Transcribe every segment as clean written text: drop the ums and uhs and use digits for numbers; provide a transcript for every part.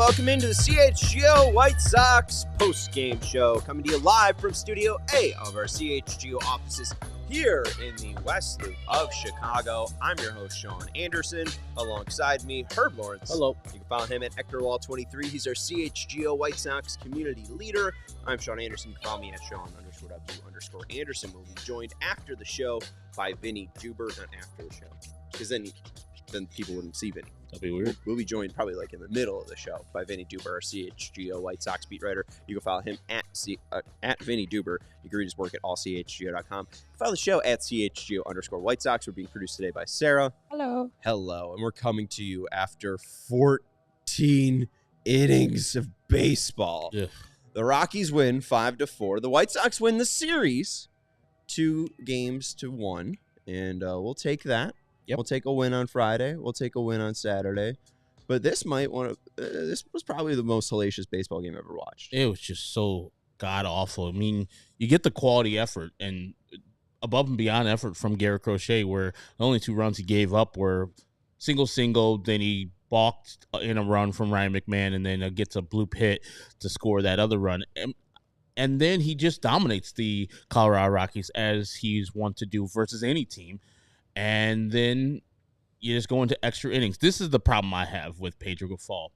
Welcome into the CHGO White Sox post-game show, coming to you live from Studio A of our CHGO offices here in the West Loop of Chicago. I'm your host, Sean Anderson. Alongside me, Herb Lawrence. Hello. You can follow him at HectorWall23. He's our CHGO White Sox community leader. I'm Sean Anderson. You can follow me at Sean_W_Anderson. We'll be joined after the show by Vinnie Duber, not after the show, because then people wouldn't see Vinnie. That'd be weird. We'll be joined probably like in the middle of the show by Vinnie Duber, our CHGO White Sox beat writer. You can follow him at Vinnie Duber. You can read his work at allchgo.com. Follow the show at CHGO_White Sox. We're being produced today by Sarah. Hello. Hello. And we're coming to you after 14 innings of baseball. Yeah. The Rockies win 5-4. The White Sox win the series 2-1. And we'll take that. Yep. We'll take a win on Friday. We'll take a win on Saturday. But this was probably the most hellacious baseball game I've ever watched. It was just so god-awful. I mean, you get the quality effort and above and beyond effort from Garrett Crochet, where the only 2 runs he gave up were single, then he balked in a run from Ryan McMahon, and then gets a bloop hit to score that other run. And then he just dominates the Colorado Rockies as he's wont to do versus any team. And then you just go into extra innings. This is the problem I have with Pedro Grifol.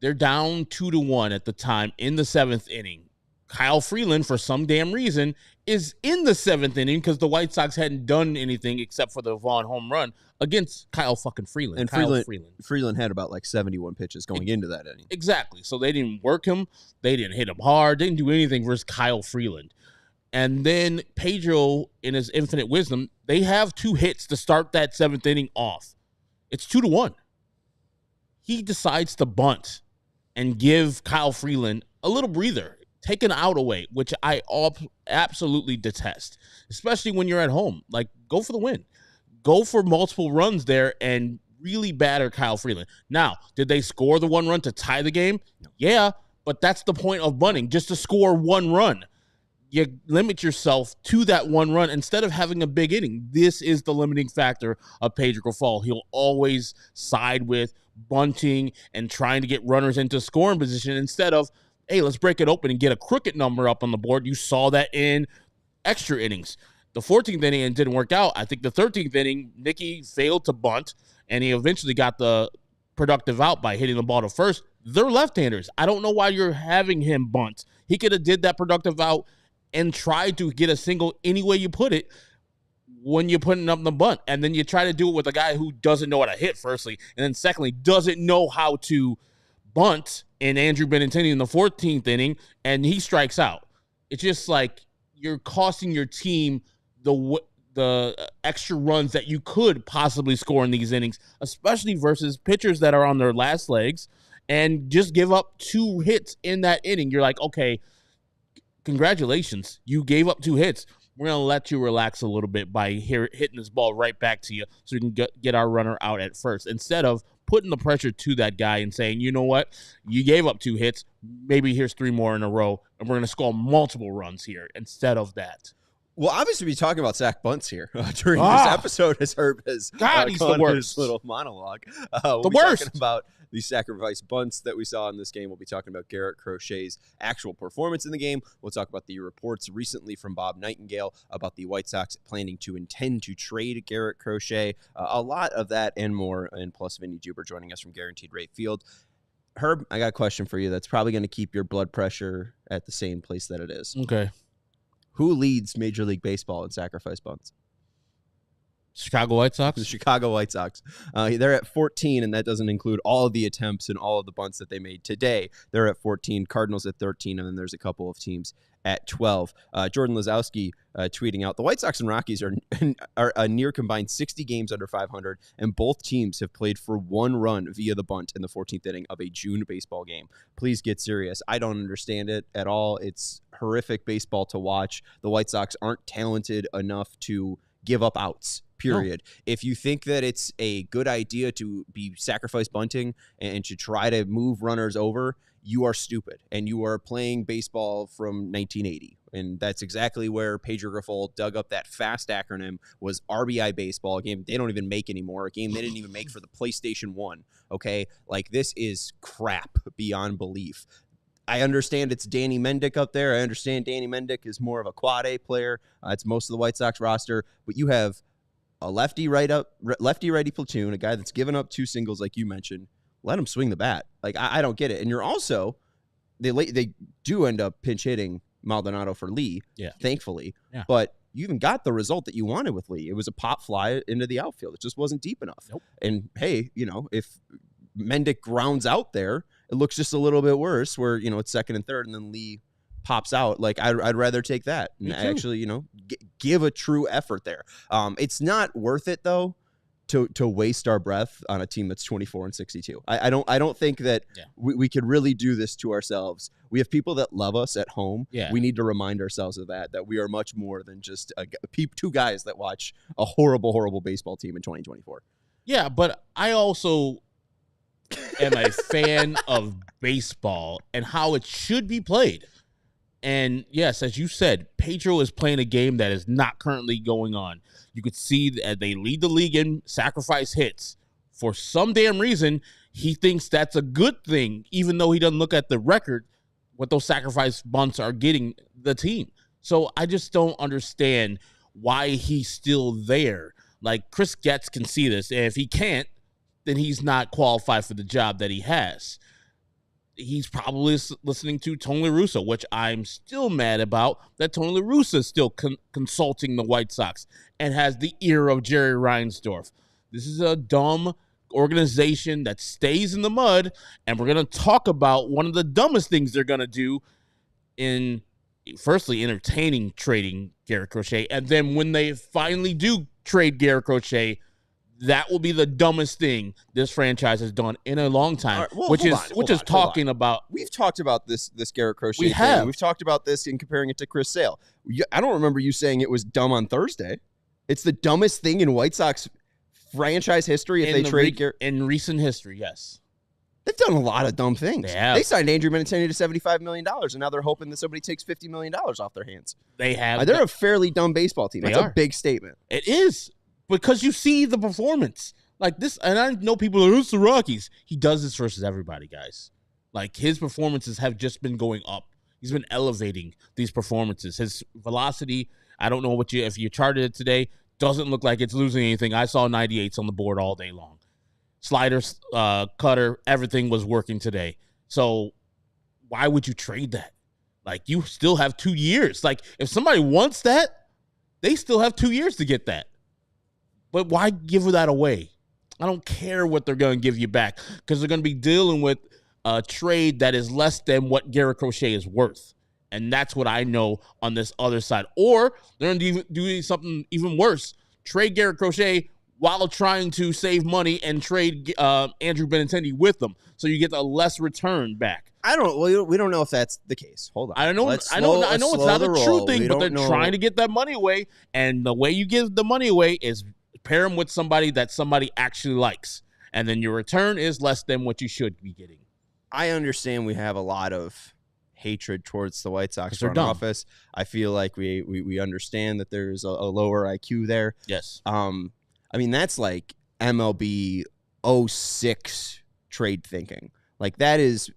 They're down 2-1 at the time in the 7th inning. Kyle Freeland, for some damn reason, is in the 7th inning because the White Sox hadn't done anything except for the Vaughn home run against Kyle fucking Freeland. And Freeland had about like 71 pitches going into that inning. Exactly. So they didn't work him. They didn't hit him hard. They didn't do anything versus Kyle Freeland. And then Pedro, in his infinite wisdom, they have 2 hits to start that 7th inning off. It's 2-1. He decides to bunt and give Kyle Freeland a little breather, take an out away, which I absolutely detest, especially when you're at home. Like, go for the win. Go for multiple runs there and really batter Kyle Freeland. Now, did they score the 1 run to tie the game? No. Yeah, but that's the point of bunting, just to score 1 run. You limit yourself to that 1 run instead of having a big inning. This is the limiting factor of Pedro Grifol. He'll always side with bunting and trying to get runners into scoring position instead of, hey, let's break it open and get a crooked number up on the board. You saw that in extra innings. The 14th inning, it didn't work out. I think the 13th inning, Nicky failed to bunt, and he eventually got the productive out by hitting the ball to first. They're left-handers. I don't know why you're having him bunt. He could have did that productive out and try to get a single any way you put it when you're putting up the bunt. And then you try to do it with a guy who doesn't know how to hit, firstly, and then secondly, doesn't know how to bunt in Andrew Benintendi in the 14th inning, and he strikes out. It's just like you're costing your team the extra runs that you could possibly score in these innings, especially versus pitchers that are on their last legs, and just give up 2 hits in that inning. You're like, okay, congratulations, you gave up 2 hits. We're going to let you relax a little bit by hitting this ball right back to you so we can get our runner out at first, instead of putting the pressure to that guy and saying, you know what, you gave up 2 hits, maybe here's 3 more in a row, and we're going to score multiple runs here instead of that. Well, obviously, we're talking about Zach Bunts here during this episode, as Herb has he's the worst. His little monologue. The worst. Talking about the sacrifice bunts that we saw in this game. We'll be talking about Garrett Crochet's actual performance in the game. We'll talk about the reports recently from Bob Nightengale about the White Sox intend to trade Garrett Crochet. A lot of that and more, and plus Vinnie Duber joining us from Guaranteed Rate Field. Herb, I got a question for you that's probably going to keep your blood pressure at the same place that it is. Okay. Who leads Major League Baseball in sacrifice bunts? Chicago White Sox? The Chicago White Sox. They're at 14, and that doesn't include all of the attempts and all of the bunts that they made today. They're at 14, Cardinals at 13, and then there's a couple of teams at 12. Jordan Lazowski tweeting out, the White Sox and Rockies are a near combined 60 games under 500, and both teams have played for 1 run via the bunt in the 14th inning of a June baseball game. Please get serious. I don't understand it at all. It's horrific baseball to watch. The White Sox aren't talented enough to give up outs. Period. No. If you think that it's a good idea to be sacrifice bunting and to try to move runners over, you are stupid, and you are playing baseball from 1980. And that's exactly where Pedro Grifol dug up that FAST acronym, was RBI baseball, a game they don't even make anymore, a game they didn't even make for the PlayStation 1. Okay? Like, this is crap beyond belief. I understand it's Danny Mendick up there. I understand Danny Mendick is more of a quad A player. It's most of the White Sox roster, but you have a lefty-righty platoon, a guy that's given up 2 singles like you mentioned. Let him swing the bat. Like, I don't get it. And you're also, they do end up pinch hitting Maldonado for Lee, thankfully. Yeah. But you even got the result that you wanted with Lee. It was a pop fly into the outfield. It just wasn't deep enough. Nope. And, hey, if Mendick grounds out there, it looks just a little bit worse where, it's second and third and then Lee pops out. Like, I'd rather take that and actually, give a true effort there. It's not worth it though to waste our breath on a team that's 24-62. I don't think that we could really do this to ourselves. We have people that love us at home. Yeah. We need to remind ourselves of that we are much more than just 2 guys that watch a horrible, horrible baseball team in 2024. Yeah, but I also am a fan of baseball and how it should be played. And yes, as you said, Pedro is playing a game that is not currently going on. You could see that they lead the league in sacrifice hits. For some damn reason, he thinks that's a good thing, even though he doesn't look at the record, what those sacrifice bunts are getting the team. So I just don't understand why he's still there. Like, Chris Getz can see this, and if he can't, then he's not qualified for the job that he has. He's probably listening to Tony La Russa, which I'm still mad about, that Tony La Russa is still consulting the White Sox and has the ear of Jerry Reinsdorf. This is a dumb organization that stays in the mud, and we're going to talk about one of the dumbest things they're going to do in, firstly, entertaining trading Garrett Crochet, and then when they finally do trade Garrett Crochet, that will be the dumbest thing this franchise has done in a long time, which is talking about. We've talked about this Garrett Crochet thing. We've talked about this in comparing it to Chris Sale. I don't remember you saying it was dumb on Thursday. It's the dumbest thing in White Sox franchise history if they trade Garrett. In recent history, yes. They've done a lot of dumb things. They signed Andrew Benintendi to $75 million, and now they're hoping that somebody takes $50 million off their hands. They have. They're a fairly dumb baseball team. That's a big statement. It is. Because you see the performance like this, and I know people are, it's the Rockies. He does this versus everybody, guys. Like, his performances have just been going up. He's been elevating these performances. His velocity, I don't know if you charted it today, doesn't look like it's losing anything. I saw 98s on the board all day long. Sliders, cutter, everything was working today. So why would you trade that? Like, you still have 2 years. Like, if somebody wants that, they still have 2 years to get that. But why give that away? I don't care what they're going to give you back, because they're going to be dealing with a trade that is less than what Garrett Crochet is worth. And that's what I know on this other side. Or they're going to do something even worse. Trade Garrett Crochet while trying to save money and trade Andrew Benintendi with them, so you get a less return back. We don't know if that's the case. Hold on. I know it's not a true thing, but they're trying to get that money away. And the way you give the money away is pair them with somebody that somebody actually likes, and then your return is less than what you should be getting. I understand we have a lot of hatred towards the White Sox front office. I feel like we understand that there's a lower IQ there. Yes. I mean, that's like MLB 06 trade thinking. Like, that is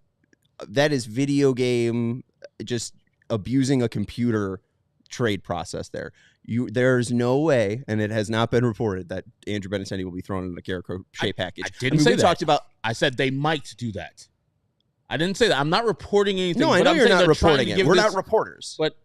video game, just abusing a computer trade process there. There's no way, and it has not been reported, that Andrew Benintendi will be thrown in a Garrett Crochet package. I didn't say that. I said they might do that. I didn't say that. I'm not reporting anything. No, I know you're not reporting it. We're not reporters. But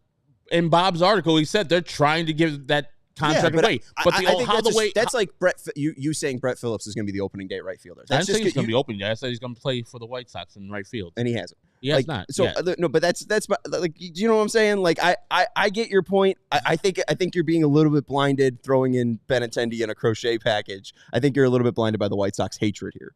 in Bob's article, he said they're trying to give that contract but away. But I think that's like Brett. You saying Brett Phillips is going to be the opening day right fielder. I didn't say he's going to be opening day. I said he's going to play for the White Sox in right field, and he hasn't. He has not. So no, but that's like, do you know what I'm saying? Like I get your point. I think you're being a little bit blinded throwing in Benintendi in a Crochet package. I think you're a little bit blinded by the White Sox hatred here.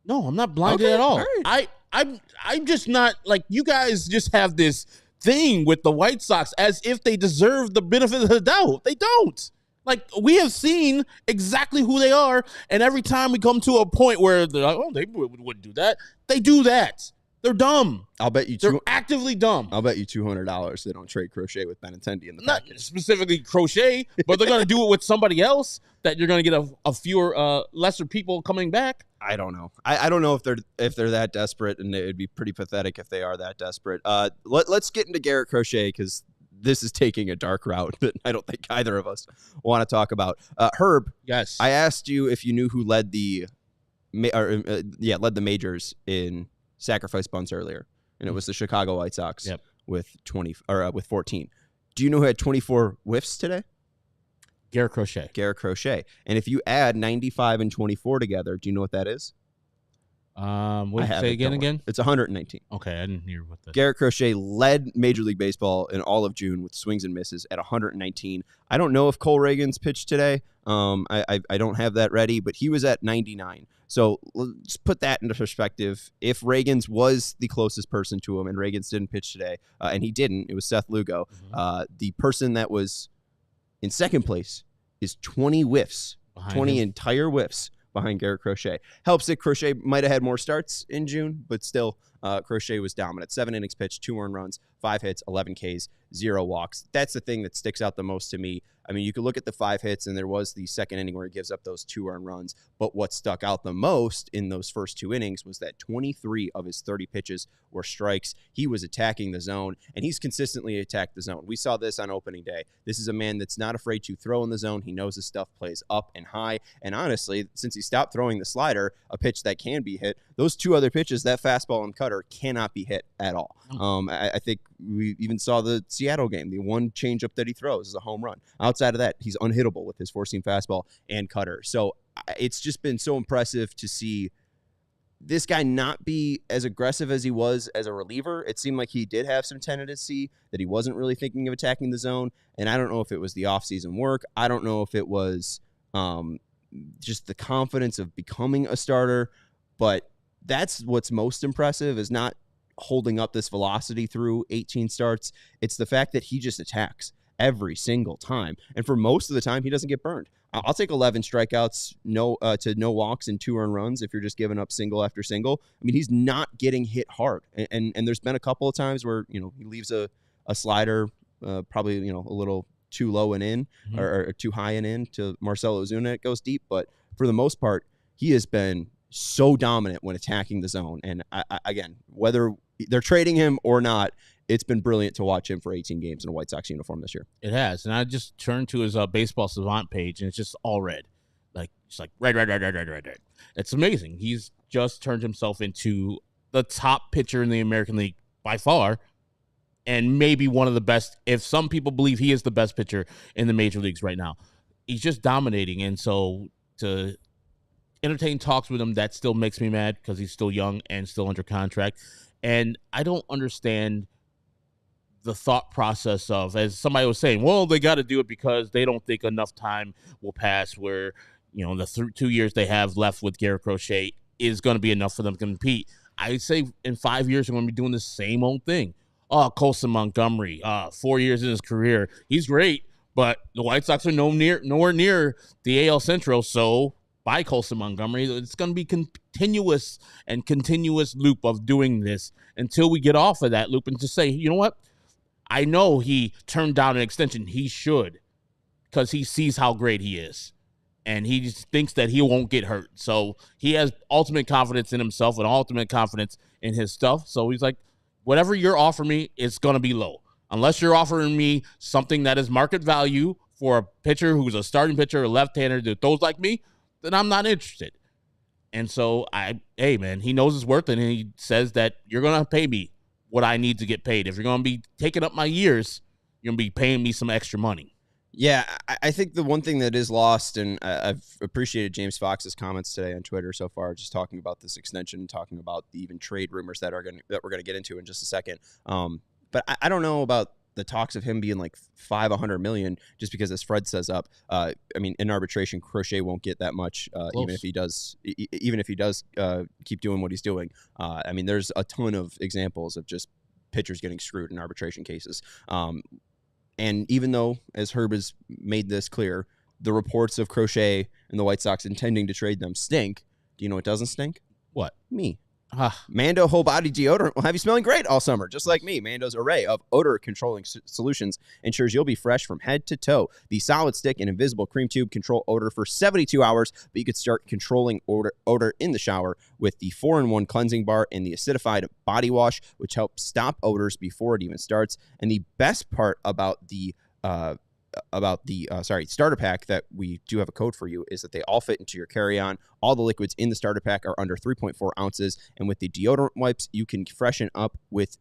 No, I'm not blinded at all. Right. I'm just not like you guys. Just have this thing with the White Sox as if they deserve the benefit of the doubt. They don't. Like, we have seen exactly who they are, and every time we come to a point where they're like, oh, they wouldn't do that. They do that. They're dumb. I'll bet you they're actively dumb. I'll bet you $200 they don't trade Crochet with Benintendi in the Not package. specifically Crochet, but they're going to do it with somebody else that you're going to get a fewer, lesser people coming back. I don't know. I don't know if they're that desperate, and it would be pretty pathetic if they are that desperate. Let's get into Garrett Crochet because this is taking a dark route that I don't think either of us want to talk about. Herb, yes, I asked you if you knew who led the majors in sacrifice bunts earlier, and it was the Chicago White Sox with 14. Do you know who had 24 whiffs today? Garrett Crochet. And if you add 95 and 24 together, do you know what that is? What did you say again? It's 119. Okay, I didn't hear what that. Garrett Crochet led Major League Baseball in all of June with swings and misses at 119. I don't know if Cole Reagan's pitched today. I don't have that ready, but he was at 99. So let's put that into perspective. If Reagan's was the closest person to him, and Reagan's didn't pitch today, and he didn't, it was Seth Lugo. The person that was in second place is 20 whiffs, behind 20 entire whiffs behind Garrett Crochet. Helps that Crochet might have had more starts in June, but still, Crochet was dominant. 7 innings pitched, 2 earned runs, 5 hits, 11 Ks, 0 walks. That's the thing that sticks out the most to me. I mean, you could look at the 5 hits, and there was the second inning where he gives up those 2 earned runs. But what stuck out the most in those first 2 innings was that 23 of his 30 pitches were strikes. He was attacking the zone, and he's consistently attacked the zone. We saw this on opening day. This is a man that's not afraid to throw in the zone. He knows his stuff plays up and high. And honestly, since he stopped throwing the slider, a pitch that can be hit, those 2 other pitches, that fastball and cutter, cannot be hit at all. I think we even saw the Seattle game. The one changeup that he throws is a home run. Outside of that, he's unhittable with his four-seam fastball and cutter. So it's just been so impressive to see this guy not be as aggressive as he was as a reliever. It seemed like he did have some tendency that he wasn't really thinking of attacking the zone. And I don't know if it was the offseason work. I don't know if it was just the confidence of becoming a starter. But that's what's most impressive, is not holding up this velocity through 18 starts. It's the fact that he just attacks every single time. And for most of the time, he doesn't get burned. I'll take 11 strikeouts, to no walks and 2 earned runs if you're just giving up single after single. I mean, he's not getting hit hard. And there's been a couple of times where, he leaves a slider probably, a little too low and in, or too high and in to Marcell Ozuna. It goes deep. But for the most part, he has been so dominant when attacking the zone. And again, whether they're trading him or not, it's been brilliant to watch him for 18 games in a White Sox uniform this year. It has. And I just turned to his Baseball Savant page, and it's just all red. It's like red. It's amazing. He's just turned himself into the top pitcher in the American League by far, and maybe one of the best, if some people believe he is the best pitcher in the major leagues right now. He's just dominating. And so to entertain talks with him, that still makes me mad because he's still young and still under contract. And I don't understand the thought process of, as somebody was saying, well, they got to do it because they don't think enough time will pass where, the 2 years they have left with Garrett Crochet is going to be enough for them to compete. I say in 5 years, they're going to be doing the same old thing. Colson Montgomery, 4 years in his career. He's great, but the White Sox are nowhere near the AL Central, so by Colson Montgomery, it's going to be continuous loop of doing this until we get off of that loop and just say, you know what? I know he turned down an extension. He should, because he sees how great he is. And he just thinks that he won't get hurt. So he has ultimate confidence in himself and ultimate confidence in his stuff. So he's like, whatever you're offering me, it's going to be low. Unless you're offering me something that is market value for a pitcher who's a starting pitcher, a left-hander that throws like me, then I'm not interested. And so hey, man, he knows his worth, and he says that you're going to pay me what I need to get paid. If you're going to be taking up my years, you're going to be paying me some extra money. Yeah, I think the one thing that is lost, and I've appreciated James Fox's comments today on Twitter so far, just talking about this extension, talking about the even trade rumors that we're going to get into in just a second. But I don't know about the talks of him being like $500 million just because as Fred says up. I mean, in arbitration, Crochet won't get that much, even if he does. Even if he does keep doing what he's doing. I mean, there's a ton of examples of just pitchers getting screwed in arbitration cases. And even though, as Herb has made this clear, the reports of Crochet and the White Sox intending to trade them stink, do you know what doesn't stink? What? Me. Mando whole body deodorant will have you smelling great all summer, just like me. Mando's array of odor controlling solutions ensures you'll be fresh from head to toe. The solid stick and invisible cream tube control odor for 72 hours, but you could start controlling odor in the shower with the 4-in-1 cleansing bar and the acidified body wash, which helps stop odors before it even starts. And the best part about the starter pack that we do have a code for you is that they all fit into your carry-on. All the liquids in the starter pack are under 3.4 ounces, and with the deodorant wipes, you can freshen up with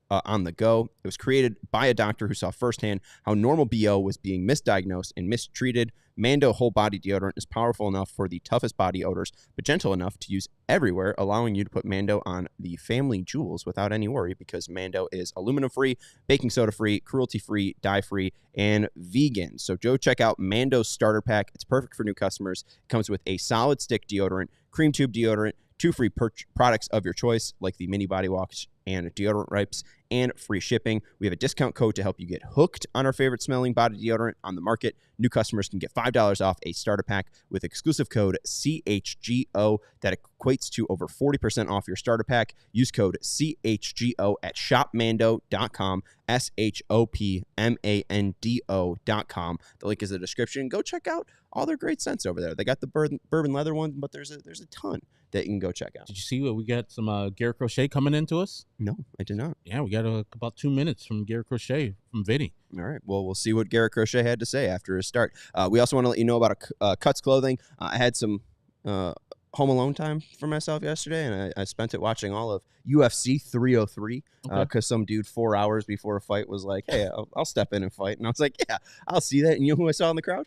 on the go. It was created by a doctor who saw firsthand how normal BO was being misdiagnosed and mistreated. Mando whole body deodorant is powerful enough for the toughest body odors, but gentle enough to use everywhere, allowing you to put Mando on the family jewels without any worry, because Mando is aluminum-free, baking soda-free, cruelty-free, dye-free, and vegan. So go check out Mando's starter pack. It's perfect for new customers. It comes with a solid stick deodorant, cream tube deodorant, 2 free products of your choice, like the mini body wash and deodorant wipes, and free shipping. We have a discount code to help you get hooked on our favorite smelling body deodorant on the market. New customers can get $5 off a starter pack with exclusive code CHGO. That equates to over 40% off your starter pack. Use code CHGO at shopmando.com, SHOPMANDO.com. The link is in the description. Go check out all their great scents over there. They got the bourbon leather one, but there's a ton that you can go check out. Did you see what we got? Some Garrett Crochet coming into us? No, I did not. Yeah, we got about 2 minutes from Garrett Crochet from Vinnie. All right. Well, we'll see what Garrett Crochet had to say after his start. We also want to let you know about Cuts Clothing. I had some Home Alone time for myself yesterday, and I spent it watching all of UFC 303 because some dude 4 hours before a fight was like, hey, I'll step in and fight. And I was like, yeah, I'll see that. And you know who I saw in the crowd?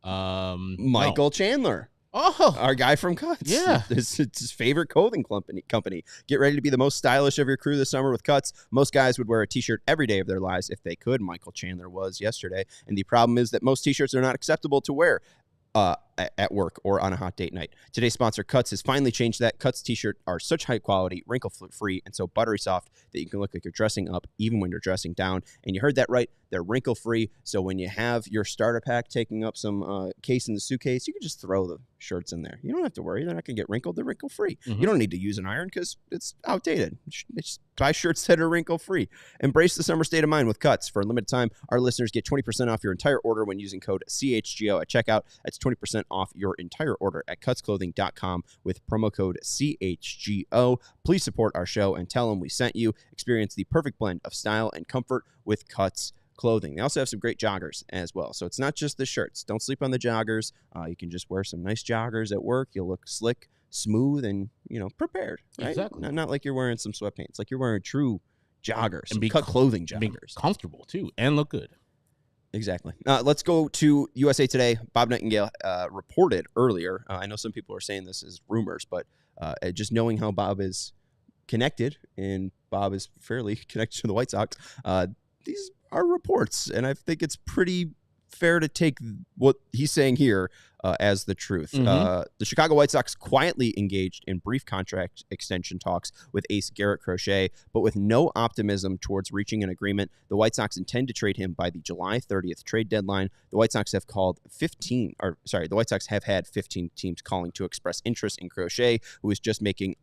Michael Chandler. Oh, our guy from Cuts. Yeah. It's his favorite clothing company. Get ready to be the most stylish of your crew this summer with Cuts. Most guys would wear a t-shirt every day of their lives if they could. Michael Chandler was yesterday. And the problem is that most t-shirts are not acceptable to wear at work or on a hot date night. Today's sponsor, Cuts, has finally changed that. Cuts t-shirts are such high quality, wrinkle-free, and so buttery soft that you can look like you're dressing up even when you're dressing down. And you heard that right. They're wrinkle-free, so when you have your starter pack taking up some case in the suitcase, you can just throw the shirts in there. You don't have to worry. They're not going to get wrinkled. They're wrinkle-free. Mm-hmm. You don't need to use an iron because it's outdated. Just buy shirts that are wrinkle-free. Embrace the summer state of mind with Cuts. For a limited time, our listeners get 20% off your entire order when using code CHGO at checkout. That's 20% off your entire order at cutsclothing.com with promo code CHGO. Please support our show and tell them we sent you. Experience the perfect blend of style and comfort with Cuts Clothing. They also have some great joggers as well. So it's not just the shirts. Don't sleep on the joggers. You can just wear some nice joggers at work. You'll look slick, smooth, and prepared. Right? Exactly. Not like you're wearing some sweatpants. Like you're wearing true joggers and cut clothing joggers. Be comfortable too and look good. Exactly. Let's go to USA Today. Bob Nightengale reported earlier. I know some people are saying this is rumors, but just knowing how Bob is connected, and Bob is fairly connected to the White Sox, these are reports, and I think it's pretty fair to take what he's saying here as the truth. Mm-hmm. The Chicago White Sox quietly engaged in brief contract extension talks with ace Garrett Crochet, but with no optimism towards reaching an agreement. The White Sox intend to trade him by the July 30th trade deadline. The White Sox have had 15 teams calling to express interest in Crochet, who is just making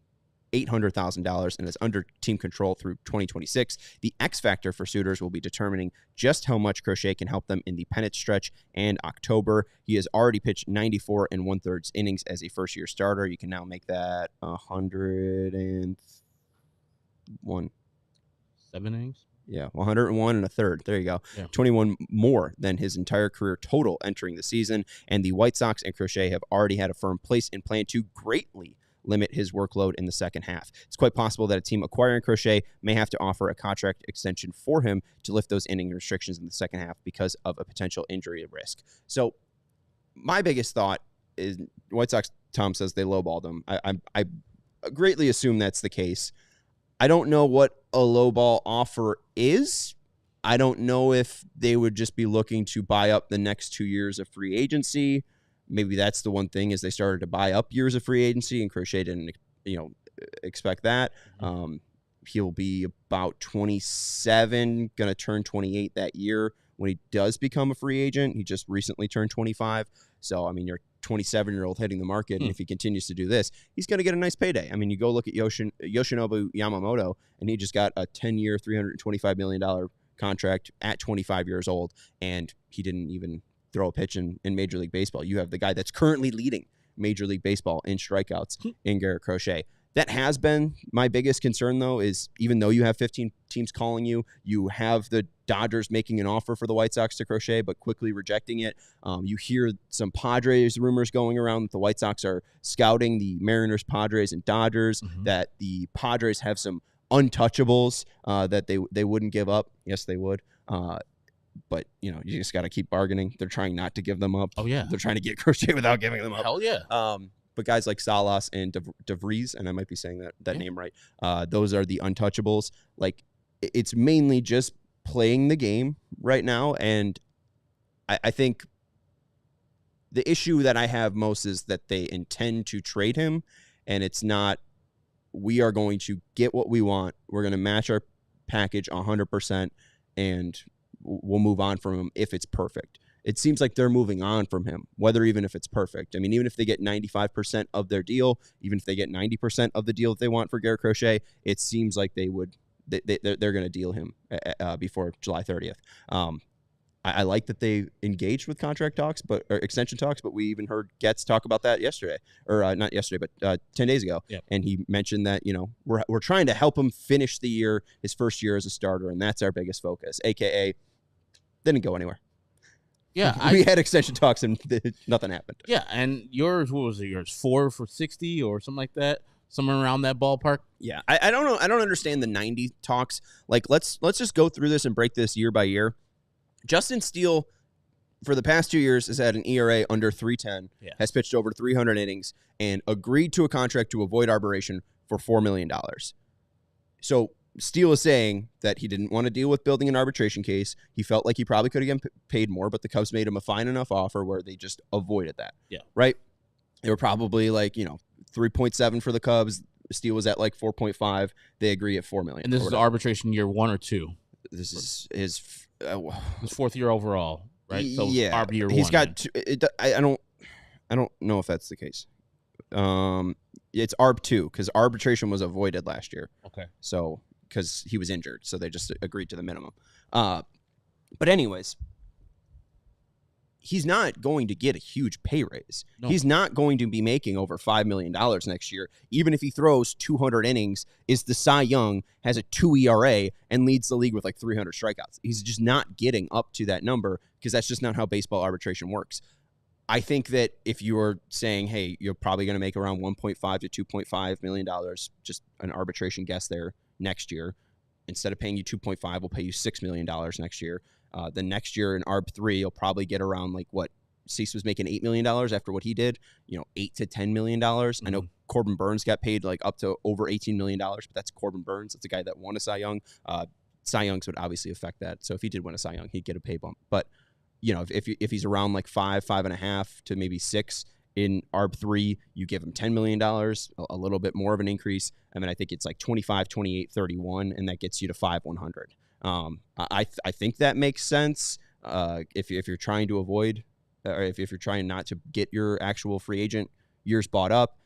$800,000 and is under team control through 2026. The X factor for suitors will be determining just how much Crochet can help them in the pennant stretch and October. He has already pitched 94 1/3 innings as a first-year starter. You can now make that 101. 7 innings? Yeah, 101 1/3. There you go. Yeah. 21 more than his entire career total entering the season. And the White Sox and Crochet have already had a firm place and plan to greatly limit his workload in the second half. It's quite possible that a team acquiring Crochet may have to offer a contract extension for him to lift those inning restrictions in the second half because of a potential injury risk. So my biggest thought is White Sox, Tom says they lowballed him. I greatly assume that's the case. I don't know what a lowball offer is. I don't know if they would just be looking to buy up the next 2 years of free agency. Maybe that's the one thing is they started to buy up years of free agency, and Crochet didn't, expect that. He'll be about 27, going to turn 28 that year when he does become a free agent. He just recently turned 25. So, I mean, you're a 27-year-old hitting the market, and if he continues to do this, he's going to get a nice payday. I mean, you go look at Yoshinobu Yamamoto, and he just got a 10-year, $325 million contract at 25 years old, and he didn't even throw a pitch in Major League Baseball. You have the guy that's currently leading Major League Baseball in strikeouts in Garrett Crochet. That has been my biggest concern, though, is even though you have 15 teams calling you, you have the Dodgers making an offer for the White Sox to Crochet, but quickly rejecting it. You hear some Padres rumors going around that the White Sox are scouting the Mariners, Padres, and Dodgers, that the Padres have some untouchables that they wouldn't give up. Yes, they would. But, you just got to keep bargaining. They're trying not to give them up. Oh, yeah. They're trying to get Crochet without giving them up. Hell yeah. But guys like Salas and DeVries, and I might be saying that name right, those are the untouchables. Like, it's mainly just playing the game right now. And I think the issue that I have most is that they intend to trade him, and it's not, we are going to get what we want. We're going to match our package 100%, and we'll move on from him if it's perfect. It seems like they're moving on from him, whether even if it's perfect. I mean, even if they get 95% of their deal, even if they get 90% of the deal that they want for Garrett Crochet, it seems like they're going to deal him before July 30th. I like that they engaged with contract talks, or extension talks, but we even heard Getz talk about that yesterday, or not yesterday, but 10 days ago. Yep. And he mentioned that, we're trying to help him finish the year, his first year as a starter, and that's our biggest focus, AKA didn't go anywhere. Yeah. We had extension talks and nothing happened. Yeah, and yours, what was it, yours, 4 for 60 or something like that? Somewhere around that ballpark? Yeah, I don't know. I don't understand the 90 talks. Like, let's just go through this and break this year by year. Justin Steele, for the past 2 years, has had an ERA under 3.10, has pitched over 300 innings, and agreed to a contract to avoid arbitration for $4 million. So Steele is saying that he didn't want to deal with building an arbitration case. He felt like he probably could have gotten paid more, but the Cubs made him a fine enough offer where they just avoided that. Yeah. Right? They were probably like, 3.7 for the Cubs. Steele was at like 4.5. They agree at $4 million. And this is arbitration year 1 or 2? This is his his 4th year overall, right? So yeah, ARB year 1. He's got I don't know if that's the case. It's ARB 2 because arbitration was avoided last year. Okay. So because he was injured, so they just agreed to the minimum. But anyways, he's not going to get a huge pay raise. No. He's not going to be making over $5 million next year, even if he throws 200 innings, is the Cy Young, has a 2 ERA, and leads the league with like 300 strikeouts. He's just not getting up to that number because that's just not how baseball arbitration works. I think that if you're saying, hey, you're probably going to make around $1.5 to $2.5 million, just an arbitration guess there next year, instead of paying you 2.5, we'll pay you $6 million next year. The next year in ARB 3, you'll probably get around like what Cease was making $8 million after what he did, $8 to $10 million. Mm-hmm. I know Corbin Burns got paid like up to over $18 million, but that's Corbin Burns. That's a guy that won a Cy Young. Cy Youngs would obviously affect that. So if he did win a Cy Young, he'd get a pay bump. But if he's around like 5.5 to maybe 6 in ARB 3, you give him $10 million, a little bit more of an increase. I mean, I think it's like 25, 28, 31, and that gets you to 5,100. I think that makes sense. If you're trying to avoid, or if you're trying not to get your actual free agent years bought up,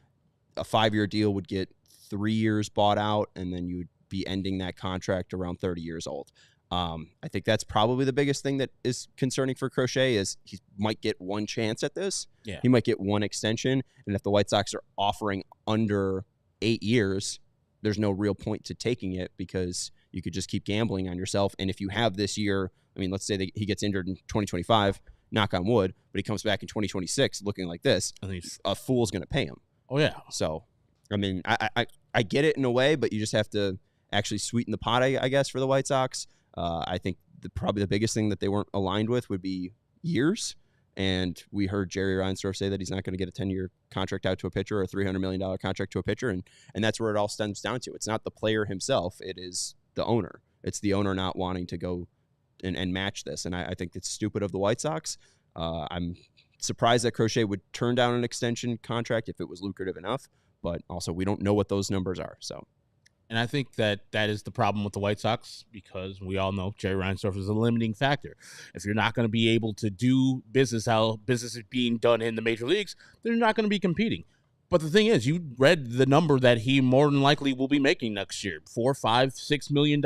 a 5-year deal would get 3 years bought out, and then you'd be ending that contract around 30 years old. I think that's probably the biggest thing that is concerning for Crochet is he might get one chance at this. Yeah. He might get one extension. And if the White Sox are offering under 8 years, there's no real point to taking it because you could just keep gambling on yourself. And if you have this year, I mean, let's say that he gets injured in 2025, knock on wood, but he comes back in 2026 looking like this, a fool's going to pay him. Oh, yeah. So I mean, I get it in a way, but you just have to actually sweeten the pot, I guess, for the White Sox. I think probably the biggest thing that they weren't aligned with would be years. And we heard Jerry Reinsdorf say that he's not going to get a 10-year contract out to a pitcher or a $300 million contract to a pitcher. And that's where it all stems down to. It's not the player himself. It is the owner. It's the owner not wanting to go and match this. And I think it's stupid of the White Sox. I'm surprised that Crochet would turn down an extension contract if it was lucrative enough. But also, we don't know what those numbers are. So. And I think that is the problem with the White Sox, because we all know Jerry Reinsdorf is a limiting factor. If you're not going to be able to do business how business is being done in the major leagues, then you're not going to be competing. But the thing is, you read the number that he more than likely will be making next year, $4, $5, $6 million.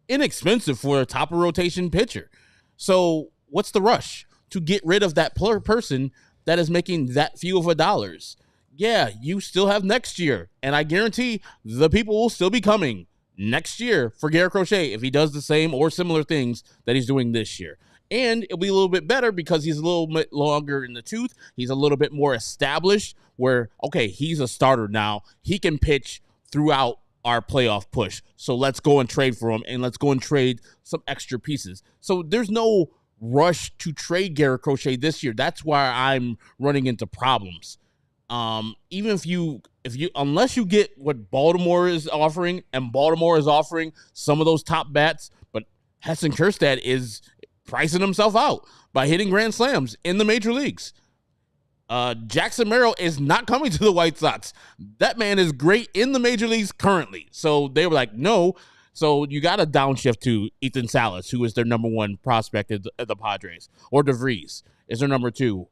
Inexpensive for a top of rotation pitcher. So what's the rush to get rid of that person that is making that few of a dollars? Yeah, you still have next year, and I guarantee the people will still be coming next year for Garrett Crochet if he does the same or similar things that he's doing this year. And it'll be a little bit better because he's a little bit longer in the tooth. He's a little bit more established where, okay, he's a starter now. He can pitch throughout our playoff push. So let's go and trade for him, and let's go and trade some extra pieces. So there's no rush to trade Garrett Crochet this year. That's why I'm running into problems. Even if you unless you get what Baltimore is offering, and Baltimore is offering some of those top bats, but Heston Kjerstad is pricing himself out by hitting grand slams in the major leagues. Jackson Merrill is not coming to the White Sox. That man is great in the major leagues currently. So they were like, no. So you got to downshift to Ethan Salas, who is their number one prospect at the Padres, or DeVries is their number 2.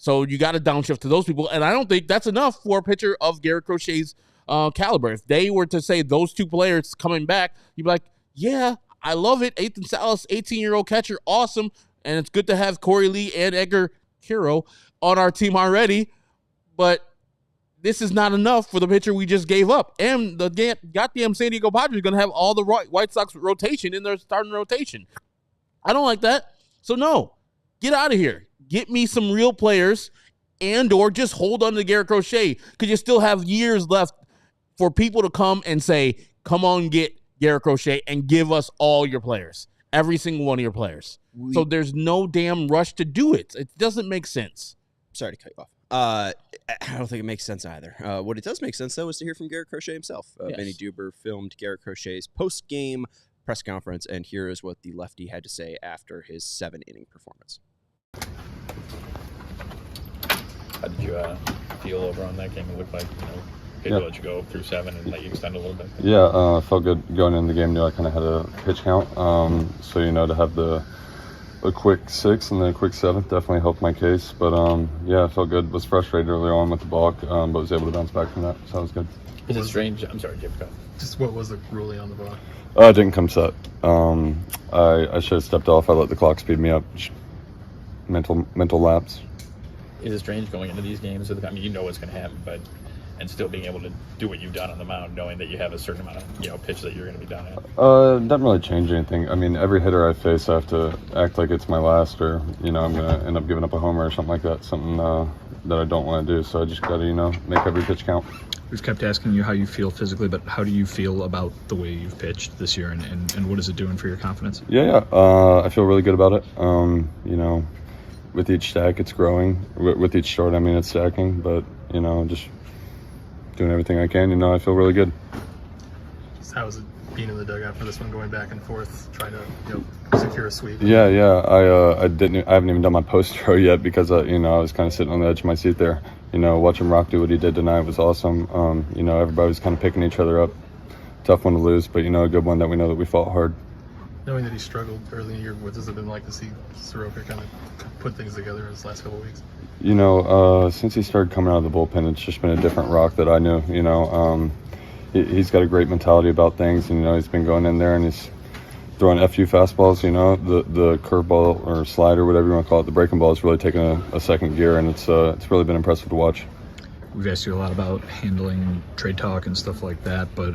So you got to downshift to those people, and I don't think that's enough for a pitcher of Garrett Crochet's caliber. If they were to say those 2 players coming back, you'd be like, yeah, I love it. Ethan Salas, 18-year-old catcher, awesome, and it's good to have Corey Lee and Edgar Quero on our team already, but this is not enough for the pitcher we just gave up. And the goddamn San Diego Padres are going to have all the White Sox rotation in their starting rotation. I don't like that. So, no, get out of here. Get me some real players, and or just hold on to Garrett Crochet, because you still have years left for people to come and say, come on, get Garrett Crochet and give us all your players, every single one of your players. So there's no damn rush to do it. It doesn't make sense. Sorry to cut you off. I don't think it makes sense either. What it does make sense, though, is to hear from Garrett Crochet himself. Yes. Vinnie Duber filmed Garrett Crochet's post-game press conference, and here is what the lefty had to say after his 7-inning performance. How did you feel over on that game? It looked like, they let you go through 7 and let you extend a little bit. Yeah, I felt good going into the game. Knew I kind of had a pitch count. So, to have a quick 6 and then a quick 7 definitely helped my case. But, yeah, I felt good. Was frustrated early on with the balk, but was able to bounce back from that. So that was good. Is it strange? I'm sorry, Jim, go ahead. Just what was the ruling on the balk? It didn't come set. I should have stepped off. I let the clock speed me up. Mental lapse. Is it strange going into these games? I mean, you know what's going to happen, and still being able to do what you've done on the mound, knowing that you have a certain amount of pitch that you're going to be done at. Doesn't really change anything. I mean, every hitter I face, I have to act like it's my last, or I'm going to end up giving up a homer or something like that. Something that I don't want to do. So I just got to make every pitch count. We've kept asking you how you feel physically, but how do you feel about the way you've pitched this year, and what is it doing for your confidence? Yeah. I feel really good about it. With each stack, it's growing. With each start, it's stacking. But, just doing everything I can, I feel really good. How is it being in the dugout for this one, going back and forth, trying to secure a sweep? Yeah. I haven't even done my post throw yet because, I was kind of sitting on the edge of my seat there. Watching Rock do what he did tonight was awesome. Everybody was kind of picking each other up. Tough one to lose, but, a good one that we know that we fought hard. Knowing that he struggled early in the year, what has it been like to see Soroka kind of put things together in his last couple of weeks? Since he started coming out of the bullpen, it's just been a different Rock that I knew. He's got a great mentality about things, and he's been going in there and he's throwing FU fastballs. The curveball or slider, whatever you want to call it, the breaking ball is really taking a second gear, and it's really been impressive to watch. We've asked you a lot about handling trade talk and stuff like that, but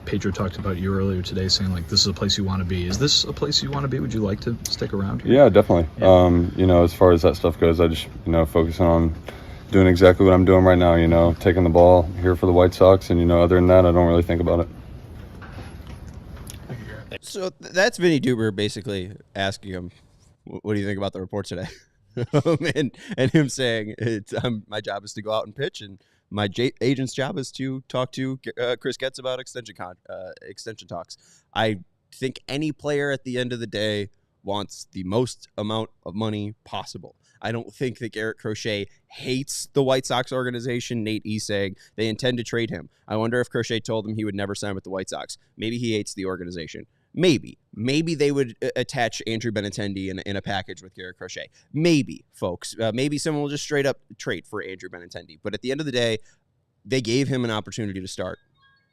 Pedro talked about you earlier today saying this is a place you want to be. Is this a place you want to be? Would you like to stick around here? Yeah, definitely. Yeah. As far as that stuff goes, I just focus on doing exactly what I'm doing right now, you know, taking the ball here for the White Sox. And, you know, other than that, I don't really think about it. So that's Vinnie Duber basically asking him, what do you think about the report today? and him saying, my job is to go out and pitch, and my agent's job is to talk to Chris Getz about extension talks. I think any player at the end of the day wants the most amount of money possible. I don't think that Garrett Crochet hates the White Sox organization. Nate E saying they intend to trade him. I wonder if Crochet told him he would never sign with the White Sox. Maybe he hates the organization. Maybe they would attach Andrew Benintendi in a package with Garrett Crochet. Maybe, folks. Maybe someone will just straight up trade for Andrew Benintendi. But at the end of the day, they gave him an opportunity to start,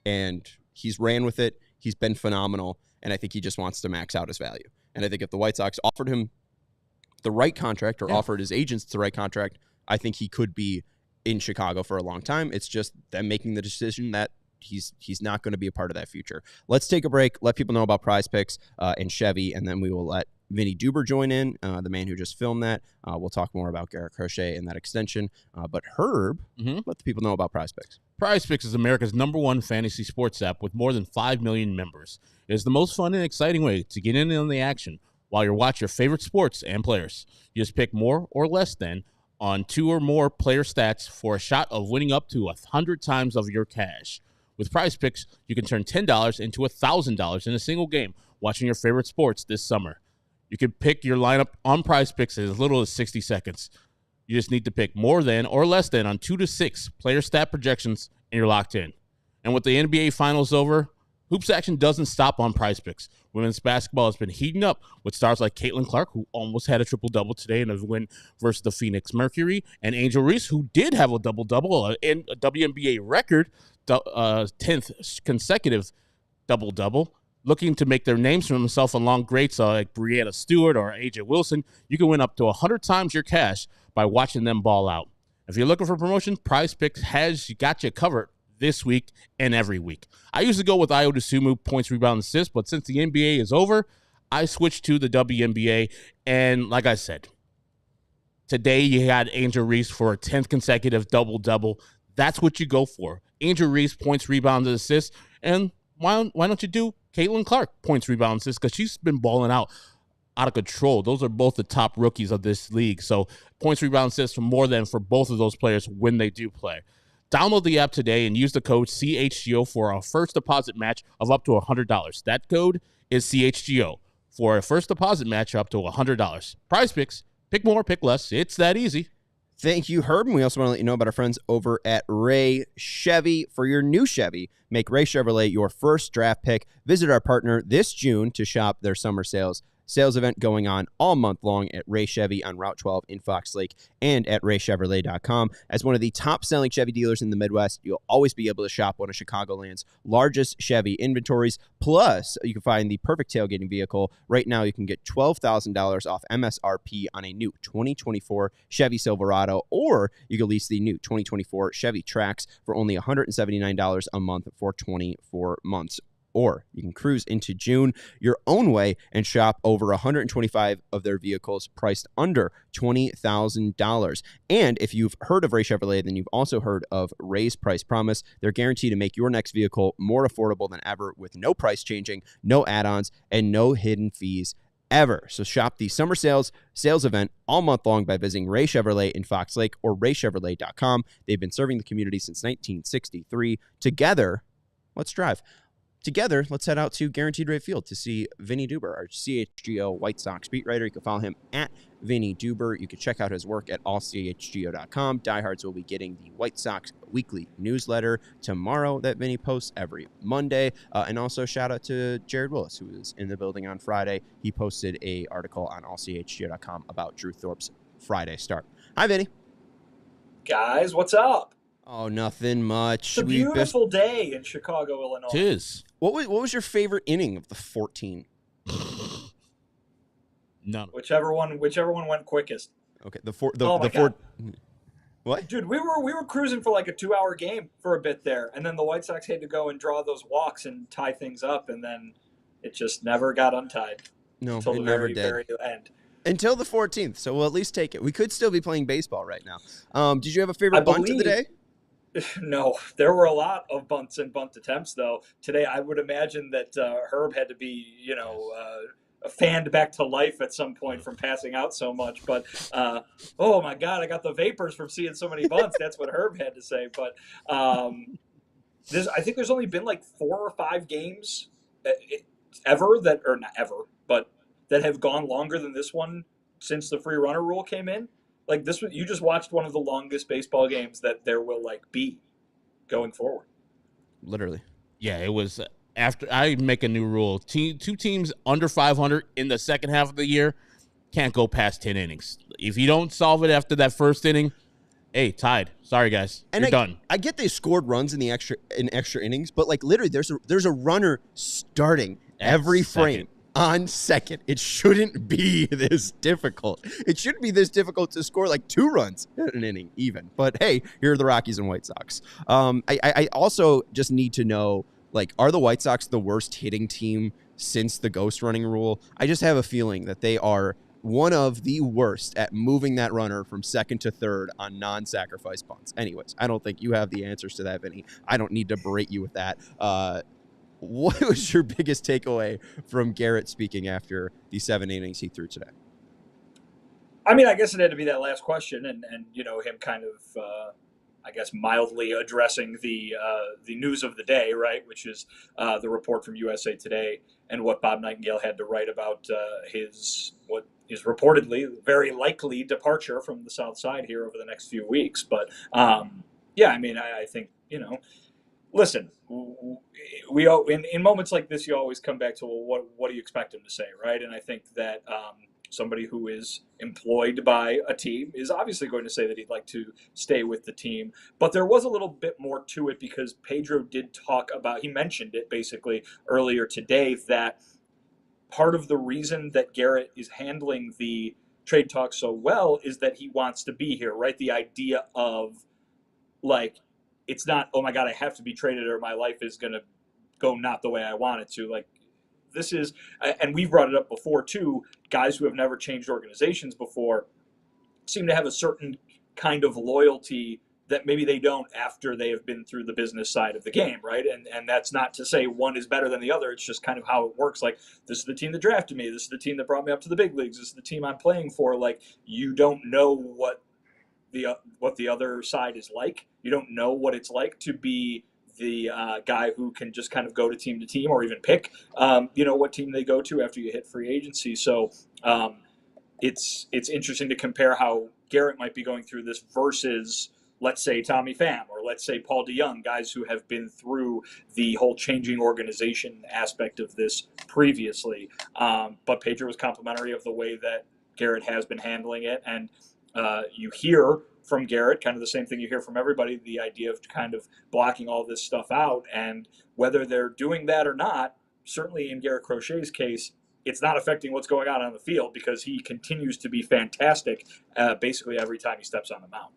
and he's ran with it. He's been phenomenal, and I think he just wants to max out his value. And I think if the White Sox offered him the right contract or offered his agents the right contract, I think he could be in Chicago for a long time. It's just them making the decision that he's not going to be a part of that future. Let's take a break, let people know about Prize Picks and Chevy, and then we will let Vinnie Duber join in, the man who just filmed that. We'll talk more about Garrett Crochet and that extension. But Herb, let the people know about Prize Picks. Prize Picks is America's #1 fantasy sports app with more than 5 million members. It is the most fun and exciting way to get in on the action while you watch your favorite sports and players. You just pick more or less than on 2 or more player stats for a shot of winning up to 100 times of your cash. With Prize Picks, you can turn $10 into $1,000 in a single game watching your favorite sports this summer. You can pick your lineup on Prize Picks in as little as 60 seconds. You just need to pick more than or less than on 2 to 6 player stat projections, and you're locked in. And with the NBA Finals over, hoops action doesn't stop on Prize Picks. Women's basketball has been heating up with stars like Caitlin Clark, who almost had a triple-double today in a win versus the Phoenix Mercury, and Angel Reese, who did have a double-double, and a WNBA record, 10th consecutive double-double, looking to make their names for themselves along greats like Brianna Stewart or AJ Wilson. You can win up to 100 times your cash by watching them ball out. If you're looking for promotion, Prize Picks has got you covered this week and every week. I used to go with Ayo Dosunmu, points, rebound, assist, but since the NBA is over, I switched to the WNBA. And like I said, today you had Angel Reese for a 10th consecutive double-double. That's what you go for. Angel Reese, points, rebounds, and assists. And why don't you do Caitlin Clark, points, rebounds, assists? Because she's been balling out of control. Those are both the top rookies of this league. So points, rebounds, assists for more than for both of those players when they do play. Download the app today and use the code CHGO for a first deposit match of up to $100. That code is CHGO for a first deposit match up to $100. Prize Picks. Pick more, pick less. It's that easy. Thank you, Herb. And we also want to let you know about our friends over at Ray Chevy. For your new Chevy, make Ray Chevrolet your first draft pick. Visit our partner this June to shop their summer sales event going on all month long at Ray Chevy on Route 12 in Fox Lake and at raychevrolet.com. As one of the top-selling Chevy dealers in the Midwest, you'll always be able to shop one of Chicagoland's largest Chevy inventories. Plus, you can find the perfect tailgating vehicle. Right now, you can get $12,000 off MSRP on a new 2024 Chevy Silverado, or you can lease the new 2024 Chevy Trax for only $179 a month for 24 months. Or you can cruise into June your own way and shop over 125 of their vehicles priced under $20,000. And if you've heard of Ray Chevrolet, then you've also heard of Ray's Price Promise. They're guaranteed to make your next vehicle more affordable than ever with no price changing, no add-ons, and no hidden fees ever. So shop the summer sales event all month long by visiting Ray Chevrolet in Fox Lake or raychevrolet.com. They've been serving the community since 1963. Together, let's drive. Together, let's head out to Guaranteed Rate Field to see Vinnie Duber, our CHGO White Sox beat writer. You can follow him at Vinnie Duber. You can check out his work at ALLCITY.com. Diehards will be getting the White Sox weekly newsletter tomorrow that Vinnie posts every Monday. And also shout out to Jared Willis, who was in the building on Friday. He posted an article on ALLCITY.com about Drew Thorpe's Friday start. Hi, Vinnie. Guys, what's up? Oh, nothing much. It's a beautiful day in Chicago, Illinois. It is. What was your favorite inning of the 14? None. Whichever one went quickest. Okay, the four. What? Dude, we were cruising for like a 2-hour game for a bit there, and then the White Sox had to go and draw those walks and tie things up, and then it just never got untied. No, until it the never very, did. very end. Until the 14th, so we'll at least take it. We could still be playing baseball right now. Did you have a favorite bunt of the day? No, there were a lot of bunts and bunt attempts, though. Today, I would imagine that Herb had to be, fanned back to life at some point from passing out so much. But, oh, my God, I got the vapors from seeing so many bunts. That's what Herb had to say. But I think there's only been like 4 or 5 games ever that, or not ever, but that have gone longer than this one since the free runner rule came in. Like this, you just watched one of the longest baseball games that there will be going forward. Literally. Yeah, it was after I make a new rule. 2 teams under 500 in the second half of the year can't go past 10 innings. If you don't solve it after that first inning, hey, tied. Sorry, guys. You're done. I get they scored runs in the extra innings, but like literally there's a runner starting every frame. On second. It shouldn't be this difficult. It shouldn't be this difficult to score like 2 runs in an inning even. But hey, here are the Rockies and White Sox. I also just need to know, like, are the White Sox the worst hitting team since the ghost running rule? I just have a feeling that they are one of the worst at moving that runner from second to third on non-sacrifice bunts. Anyways, I don't think you have the answers to that, Vinny. I don't need to berate you with that. What was your biggest takeaway from Garrett speaking after the 7 innings he threw today? I mean, I guess it had to be that last question, and him kind of, I guess, mildly addressing the news of the day, right, which is the report from USA Today and what Bob Nightengale had to write about what is reportedly very likely departure from the South Side here over the next few weeks. But yeah, I mean, I think listen, we in moments like this, you always come back to, well, what do you expect him to say, right? And I think that somebody who is employed by a team is obviously going to say that he'd like to stay with the team. But there was a little bit more to it because Pedro did talk about, he mentioned it basically earlier today, that part of the reason that Garrett is handling the trade talk so well is that he wants to be here, right? The idea of, like, it's not, oh my God, I have to be traded or my life is going to go not the way I want it to. Like, this is, and we've brought it up before too, guys who have never changed organizations before seem to have a certain kind of loyalty that maybe they don't after they have been through the business side of the game, right? And that's not to say one is better than the other. It's just kind of how it works. Like, this is the team that drafted me. This is the team that brought me up to the big leagues. This is the team I'm playing for. Like, you don't know what the other side is like. You don't know what it's like to be the guy who can just kind of go to team or even pick, what team they go to after you hit free agency. So it's interesting to compare how Garrett might be going through this versus, let's say, Tommy Pham or let's say Paul DeYoung, guys who have been through the whole changing organization aspect of this previously. But Pedro was complimentary of the way that Garrett has been handling it. And you hear from Garrett kind of the same thing you hear from everybody, the idea of kind of blocking all this stuff out. And whether they're doing that or not, certainly in Garrett Crochet's case, it's not affecting what's going on the field because he continues to be fantastic basically every time he steps on the mound.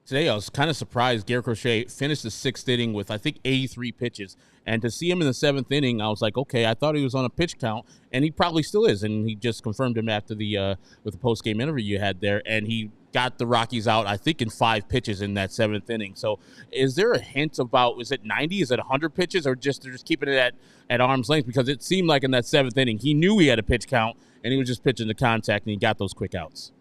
Today, I was kind of surprised Garrett Crochet finished the 6th inning with, I think, 83 pitches. And to see him in the 7th inning, I was like, okay, I thought he was on a pitch count, and he probably still is. And he just confirmed him after with the post-game interview you had there. And he got the Rockies out, I think, in 5 pitches in that 7th inning. So is there a hint about, is it 90? Is it 100 pitches? Or they're just keeping it at arm's length? Because it seemed like in that 7th inning, he knew he had a pitch count, and he was just pitching to contact, and he got those quick outs.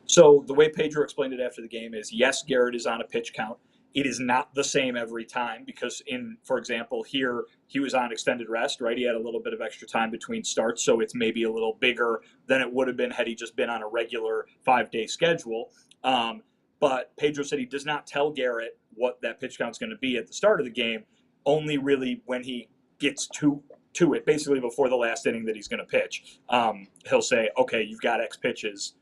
So the way Pedro explained it after the game is, yes, Garrett is on a pitch count. It is not the same every time because for example, here he was on extended rest, right? He had a little bit of extra time between starts, so it's maybe a little bigger than it would have been had he just been on a regular 5-day schedule. But Pedro said he does not tell Garrett what that pitch count is going to be at the start of the game, only really when he gets to it, basically before the last inning that he's going to pitch. He'll say, okay, you've got X pitches.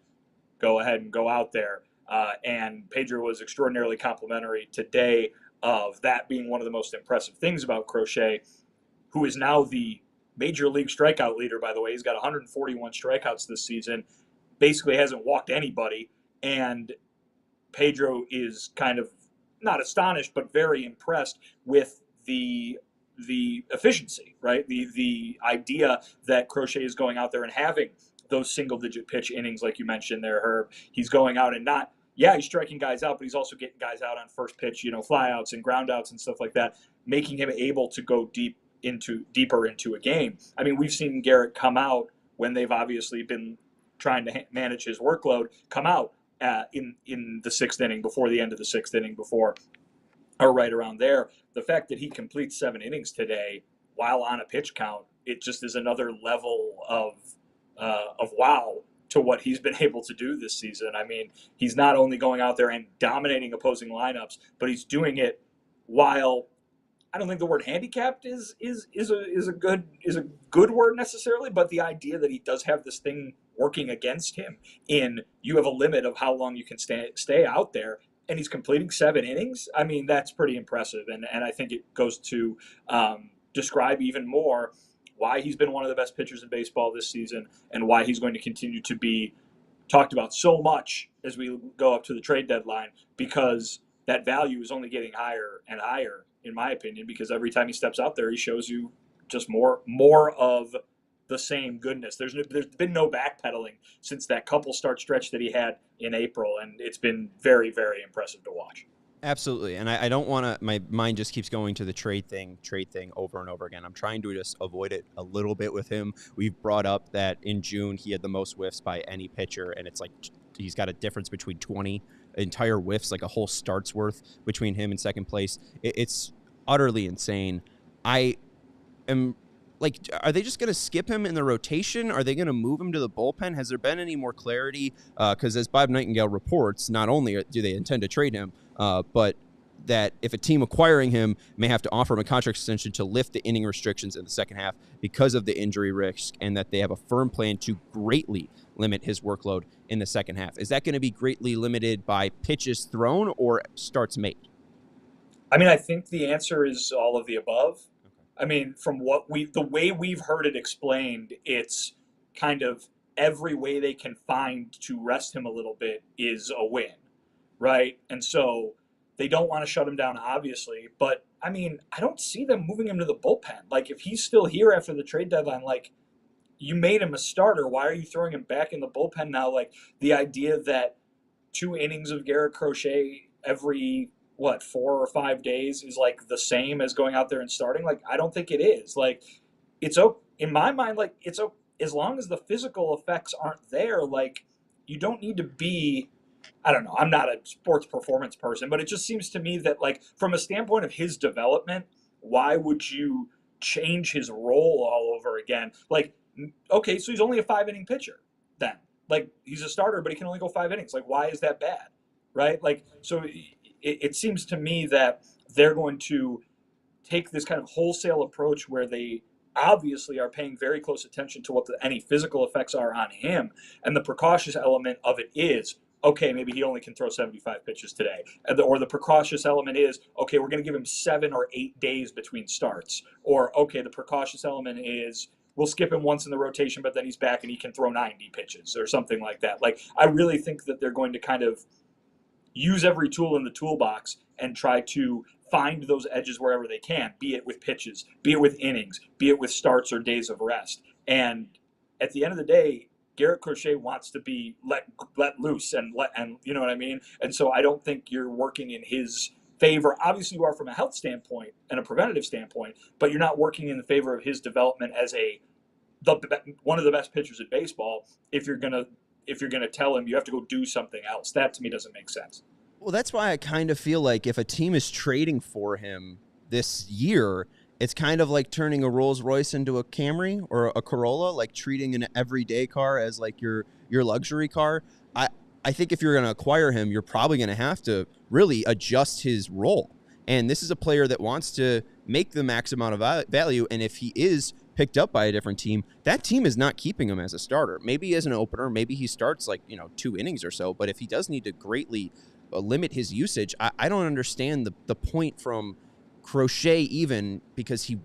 Go ahead and go out there. And Pedro was extraordinarily complimentary today of that being one of the most impressive things about Crochet, who is now the major league strikeout leader, by the way. He's got 141 strikeouts this season, basically hasn't walked anybody. And Pedro is kind of not astonished, but very impressed with the efficiency, right? The idea that Crochet is going out there and having those single-digit pitch innings like you mentioned there, Herb. He's going out and he's striking guys out, but he's also getting guys out on first pitch, flyouts and groundouts and stuff like that, making him able to go deeper into a game. I mean, we've seen Garrett come out when they've obviously been trying to manage his workload, come out in the sixth inning, before the end of the sixth inning, or right around there. The fact that he completes 7 innings today while on a pitch count, it just is another level of wow to what he's been able to do this season. I mean, he's not only going out there and dominating opposing lineups, but he's doing it while, I don't think the word handicapped is a good word necessarily, but the idea that he does have this thing working against him you have a limit of how long you can stay out there, and he's completing 7 innings. I mean, that's pretty impressive, and I think it goes to describe even more why he's been one of the best pitchers in baseball this season, and why he's going to continue to be talked about so much as we go up to the trade deadline, because that value is only getting higher and higher, in my opinion, because every time he steps out there, he shows you just more of the same goodness. There's been no backpedaling since that couple start stretch that he had in April, and it's been very, very impressive to watch. Absolutely. And I don't want to, my mind just keeps going to the trade thing over and over again. I'm trying to just avoid it a little bit with him. We've brought up that in June he had the most whiffs by any pitcher, and it's like he's got a difference between 20 entire whiffs, like a whole start's worth between him and second place. It's utterly insane. I am like, are they just going to skip him in the rotation? Are they going to move him to the bullpen? Has there been any more clarity? Because as Bob Nightengale reports, not only do they intend to trade him, but that if a team acquiring him may have to offer him a contract extension to lift the inning restrictions in the second half because of the injury risk, and that they have a firm plan to greatly limit his workload in the second half. Is that going to be greatly limited by pitches thrown or starts made? I mean, I think the answer is all of the above. I mean, from the way we've heard it explained, it's kind of every way they can find to rest him a little bit is a win, right? And so they don't want to shut him down, obviously. But, I mean, I don't see them moving him to the bullpen. Like, if he's still here after the trade deadline, like, you made him a starter. Why are you throwing him back in the bullpen now? Like, the idea that 2 innings of Garrett Crochet every 4 or 5 days is like the same as going out there and starting. Like, I don't think it is. Like, it's in my mind, like, it's as long as the physical effects aren't there, like, you don't need to be, I don't know, I'm not a sports performance person, but it just seems to me that, like, from a standpoint of his development, why would you change his role all over again? Like, okay, so he's only a 5-inning pitcher then. Like, he's a starter, but he can only go 5 innings. Like, why is that bad? Right? Like, so it seems to me that they're going to take this kind of wholesale approach where they obviously are paying very close attention to what any physical effects are on him. And the precautious element of it is, okay, maybe he only can throw 75 pitches today. Or the precautious element is, okay, we're going to give him 7 or 8 days between starts. Or, okay, the precautious element is, we'll skip him once in the rotation, but then he's back and he can throw 90 pitches or something like that. Like, I really think that they're going to kind of use every tool in the toolbox and try to find those edges wherever they can, be it with pitches, be it with innings, be it with starts or days of rest. And at the end of the day, Garrett Crochet wants to be let loose and you know what I mean? And so I don't think you're working in his favor. Obviously you are from a health standpoint and a preventative standpoint, but you're not working in the favor of his development as one of the best pitchers in baseball if you're going to tell him you have to go do something else. That to me doesn't make sense. Well, that's why I kind of feel like if a team is trading for him this year, it's kind of like turning a Rolls Royce into a Camry or a Corolla, like treating an everyday car as like your luxury car. I think if you're going to acquire him, you're probably going to have to really adjust his role. And this is a player that wants to make the max amount of value. And if he is picked up by a different team, that team is not keeping him as a starter. Maybe as an opener, maybe he starts 2 innings or so. But if he does need to greatly limit his usage, I don't understand the point from Crochet, even because he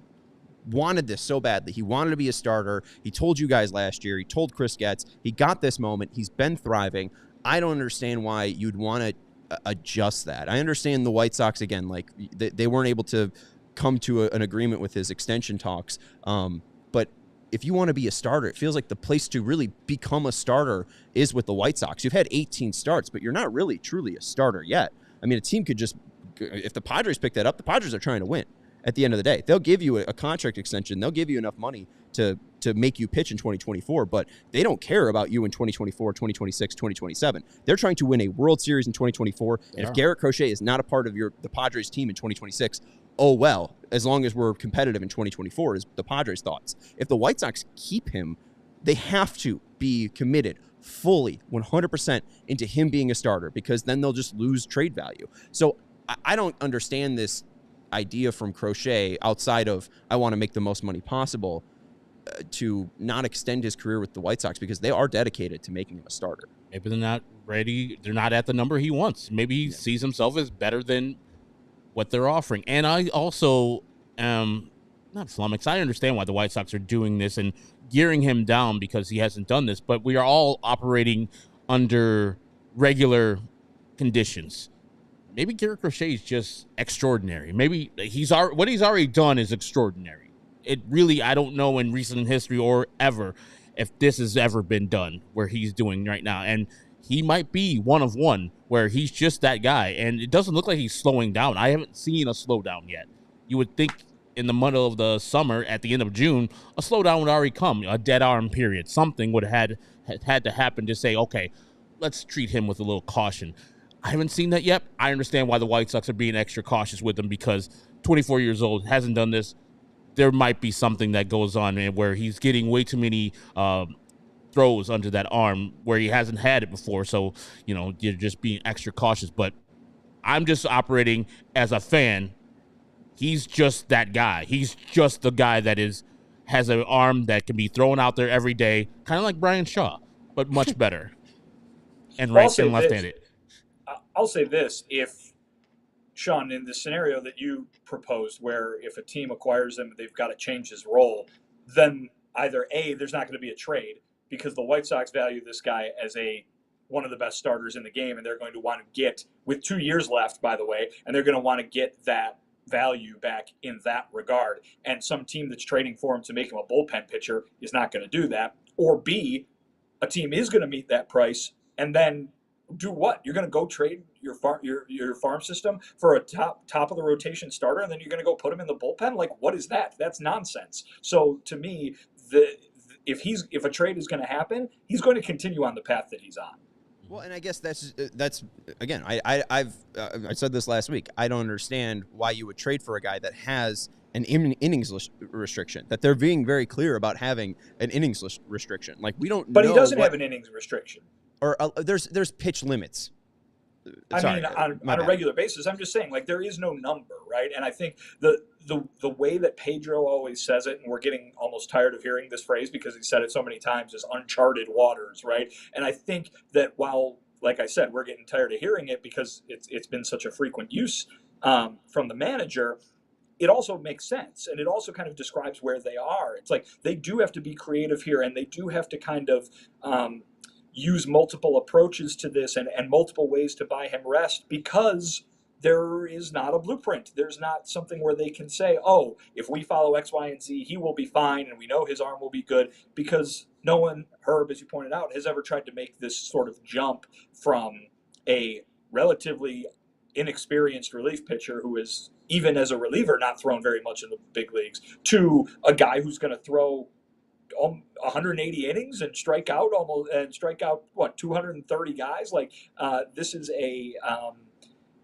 wanted this so badly. He wanted to be a starter. He told you guys last year. He told Chris Getz. He got this moment. He's been thriving. I don't understand why you'd want to adjust that. I understand the White Sox, again, like they weren't able to come to an agreement with his extension talks. But if you want to be a starter, it feels like the place to really become a starter is with the White Sox. You've had 18 starts, but you're not really truly a starter yet. I mean, a team could just, if the Padres pick that up, the Padres are trying to win at the end of the day. They'll give you a contract extension. They'll give you enough money to make you pitch in 2024, but they don't care about you in 2024, 2026, 2027. They're trying to win a World Series in 2024. And if Garrett Crochet is not a part of the Padres team in 2026, oh, well, as long as we're competitive in 2024 is the Padres' thoughts. If the White Sox keep him, they have to be committed fully 100% into him being a starter, because then they'll just lose trade value. So I don't understand this idea from Crochet outside of I want to make the most money possible to not extend his career with the White Sox, because they are dedicated to making him a starter. Maybe they're not ready. They're not at the number he wants. Maybe he sees himself as better than what they're offering. And I also am not flummoxed. I understand why the White Sox are doing this and gearing him down because he hasn't done this, but we are all operating under regular conditions. Maybe Garrett Crochet is just extraordinary. Maybe what he's already done is extraordinary. It really, I don't know in recent history or ever if this has ever been done where he's doing right now. And he might be one of one where he's just that guy. And it doesn't look like he's slowing down. I haven't seen a slowdown yet. You would think in the middle of the summer, at the end of June, a slowdown would already come, a dead arm period. Something would have had to happen to say, okay, let's treat him with a little caution. I haven't seen that yet. I understand why the White Sox are being extra cautious with him, because 24 years old, hasn't done this. There might be something that goes on where he's getting way too many throws under that arm where he hasn't had it before. So, you're just being extra cautious. But I'm just operating as a fan. He's just that guy. He's just the guy that has an arm that can be thrown out there every day, kind of like Brian Shaw, but much better. And right and left-handed. I'll say this. If, Sean, in the scenario that you proposed, where if a team acquires him, they've got to change his role, then either A, there's not going to be a trade because the White Sox value this guy as one of the best starters in the game, and they're going to want to get, with 2 years left, by the way, and they're going to want to get that value back in that regard. And some team that's trading for him to make him a bullpen pitcher is not going to do that. Or B, a team is going to meet that price and then do what? You're going to go trade your farm system for a top of the rotation starter, and then you're going to go put him in the bullpen? Like, what is that? That's nonsense. So to me, if a trade is going to happen, he's going to continue on the path that he's on. Well, and I guess that's again, I said this last week. I don't understand why you would trade for a guy that has an innings restriction, that they're being very clear about having an innings restriction. Like, we don't know. But he doesn't have an innings restriction. Or there's pitch limits. Sorry, on a regular basis. I'm just saying, like, there is no number, right? And I think the way that Pedro always says it, and we're getting almost tired of hearing this phrase because he said it so many times, is uncharted waters, right? And I think that while, like I said, we're getting tired of hearing it because it's been such a frequent use from the manager, it also makes sense. And it also kind of describes where they are. It's like they do have to be creative here, and they do have to kind of use multiple approaches to this and multiple ways to buy him rest, because there is not a blueprint. There's not something where they can say, oh, if we follow X, Y, and Z, he will be fine, and we know his arm will be good, because no one, Herb, as you pointed out, has ever tried to make this sort of jump from a relatively inexperienced relief pitcher who is, even as a reliever, not thrown very much in the big leagues, to a guy who's going to throw 180 innings and strike out 230 guys. Like, this is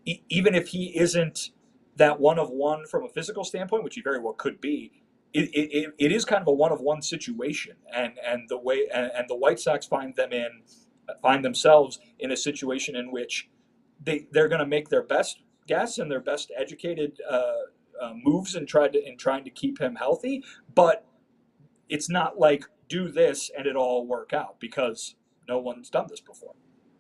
even if he isn't that one of one from a physical standpoint, which he very well could be, it is kind of a one of one situation. And the White Sox find themselves in a situation in which they're going to make their best guess and their best educated moves in trying to keep him healthy, but it's not like do this and it all work out, because no one's done this before.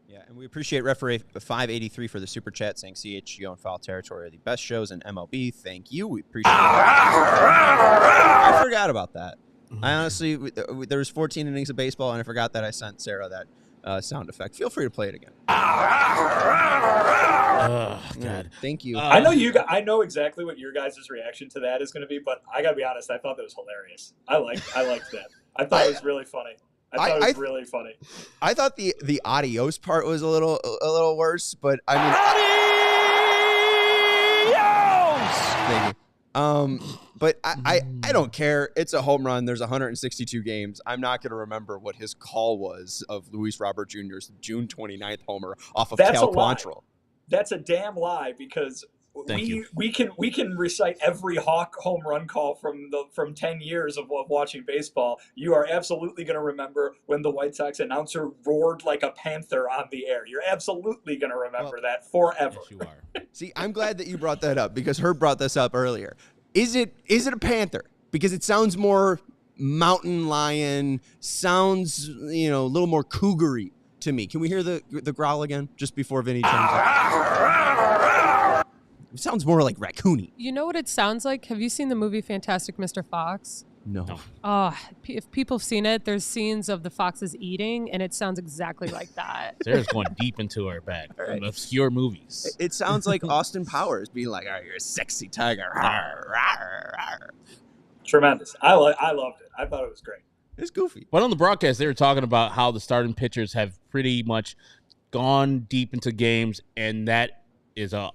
Yeah, and we appreciate referee 583 for the super chat saying CHGO and Foul Territory are the best shows in MLB. Thank you. We appreciate it. I forgot about that. I honestly, there was 14 innings of baseball, and I forgot that I sent Sarah sound effect. Feel free to play it again. Oh, God. Thank you. I know exactly what your guys' reaction to that is going to be, but I got to be honest, I thought that was hilarious. I liked that. I thought it was really funny. I thought it was really funny. I thought the adios part was a little worse, but I mean, thank you. But I don't care. It's a home run. There's 162 games. I'm not going to remember what his call was of Luis Robert Jr.'s June 29th homer off of Cal Quantrill. That's a damn lie, because we can recite every Hawk home run call from 10 years of watching baseball. You are absolutely going to remember when the White Sox announcer roared like a panther on the air. You're absolutely going to remember that forever. Yes, you are. See, I'm glad that you brought that up, because Herb brought this up earlier. Is it a panther? Because it sounds more mountain lion, sounds, a little more cougar-y to me. Can we hear the growl again just before Vinny turns up? It sounds more like raccoony. You know what it sounds like? Have you seen the movie Fantastic Mr. Fox? No. Oh, if people have seen it, there's scenes of the foxes eating, and it sounds exactly like that. Sarah's going deep into her bag from obscure movies. It sounds like Austin Powers being like, "Oh, you're a sexy tiger." Tremendous. I loved it. I thought it was great. It's goofy. But on the broadcast, they were talking about how the starting pitchers have pretty much gone deep into games, and that is a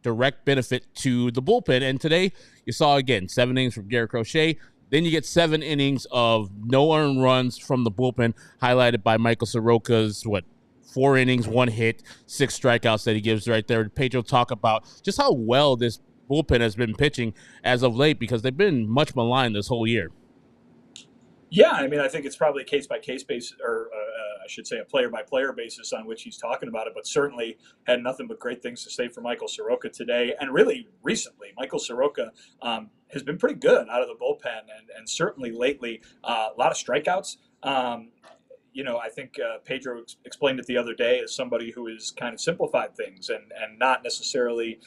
direct benefit to the bullpen. And today, you saw, again, 7 innings from Garrett Crochet. Then you get 7 innings of no earned runs from the bullpen, highlighted by Michael Soroka's, 4 innings, 1 hit, 6 strikeouts that he gives right there. Pedro talk about just how well this bullpen has been pitching as of late, because they've been much maligned this whole year. Yeah, I mean, I think it's probably a case-by-case basis, or I should say a player-by-player basis on which he's talking about it, but certainly had nothing but great things to say for Michael Soroka today. And really recently, Michael Soroka has been pretty good out of the bullpen, and certainly lately, a lot of strikeouts. I think Pedro explained it the other day as somebody who has kind of simplified things and not necessarily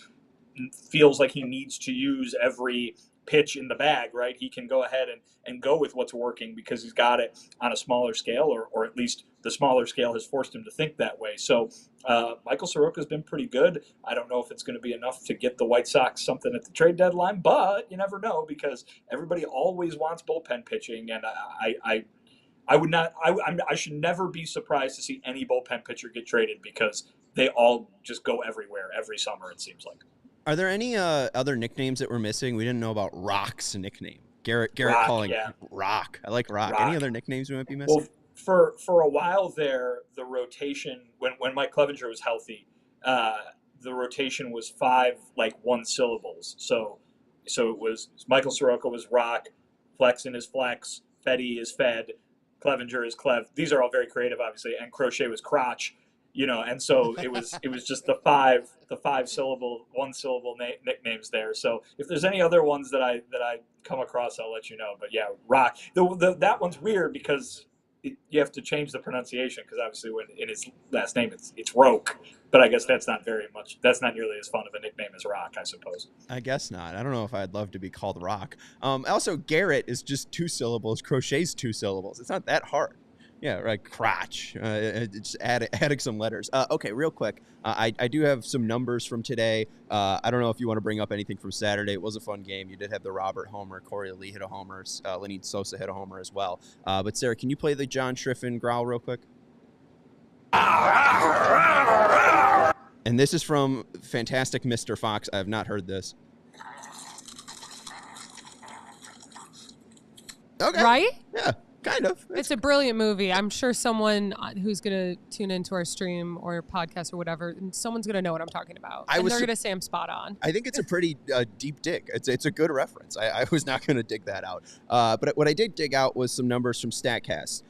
feels like he needs to use every pitch in the bag, right? He can go ahead and go with what's working because he's got it on a smaller scale, or at least the smaller scale has forced him to think that way. So Michael Soroka's been pretty good. I don't know if it's going to be enough to get the White Sox something at the trade deadline, but you never know, because everybody always wants bullpen pitching, and I should never be surprised to see any bullpen pitcher get traded, because they all just go everywhere every summer, it seems like. Are there any other nicknames that we're missing? We didn't know about Rock's nickname. Garrett Rock, calling Rock. I like Rock. Any other nicknames we might be missing? Well, for a while there, the rotation, when Mike Clevenger was healthy, the rotation was 5 one syllables. So it was Michael Soroka was Rock, Flexen is Flex, Fetty is Fed, Clevenger is Clev. These are all very creative, obviously, and Crochet was Crotch. And so it was just the 5 syllable, 1 syllable nicknames there. So if there's any other ones that I come across, I'll let you know. But yeah, Rock. That one's weird because you have to change the pronunciation, because obviously when in his last name it's Roke. But I guess that's not nearly as fun of a nickname as Rock, I suppose. I guess not. I don't know if I'd love to be called Rock. Also, Garrett is just 2 syllables. Crochet's 2 syllables. It's not that hard. Yeah, right. Crotch. Just adding some letters. Okay, real quick. I do have some numbers from today. I don't know if you want to bring up anything from Saturday. It was a fun game. You did have the Robert homer. Corey Lee hit a homer. Lenny Sosa hit a homer as well. But Sarah, can you play the John Schriffen growl real quick? And this is from Fantastic Mr. Fox. I have not heard this. Okay. Right? Yeah. Kind of. It's a brilliant movie. I'm sure someone who's going to tune into our stream or podcast or whatever, and someone's going to know what I'm talking about. And they're going to say I'm spot on. I think it's a pretty deep dig. It's a good reference. I was not going to dig that out. But what I did dig out was some numbers from StatCast.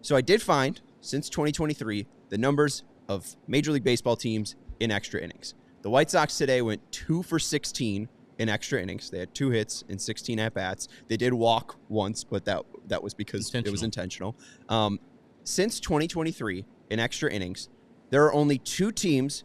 So I did find, since 2023, the numbers of Major League Baseball teams in extra innings. The White Sox today went 2 for 16 in extra innings. They had 2 hits and 16 at-bats. They did walk once, but that was because it was intentional. Since 2023, in extra innings, there are only 2 teams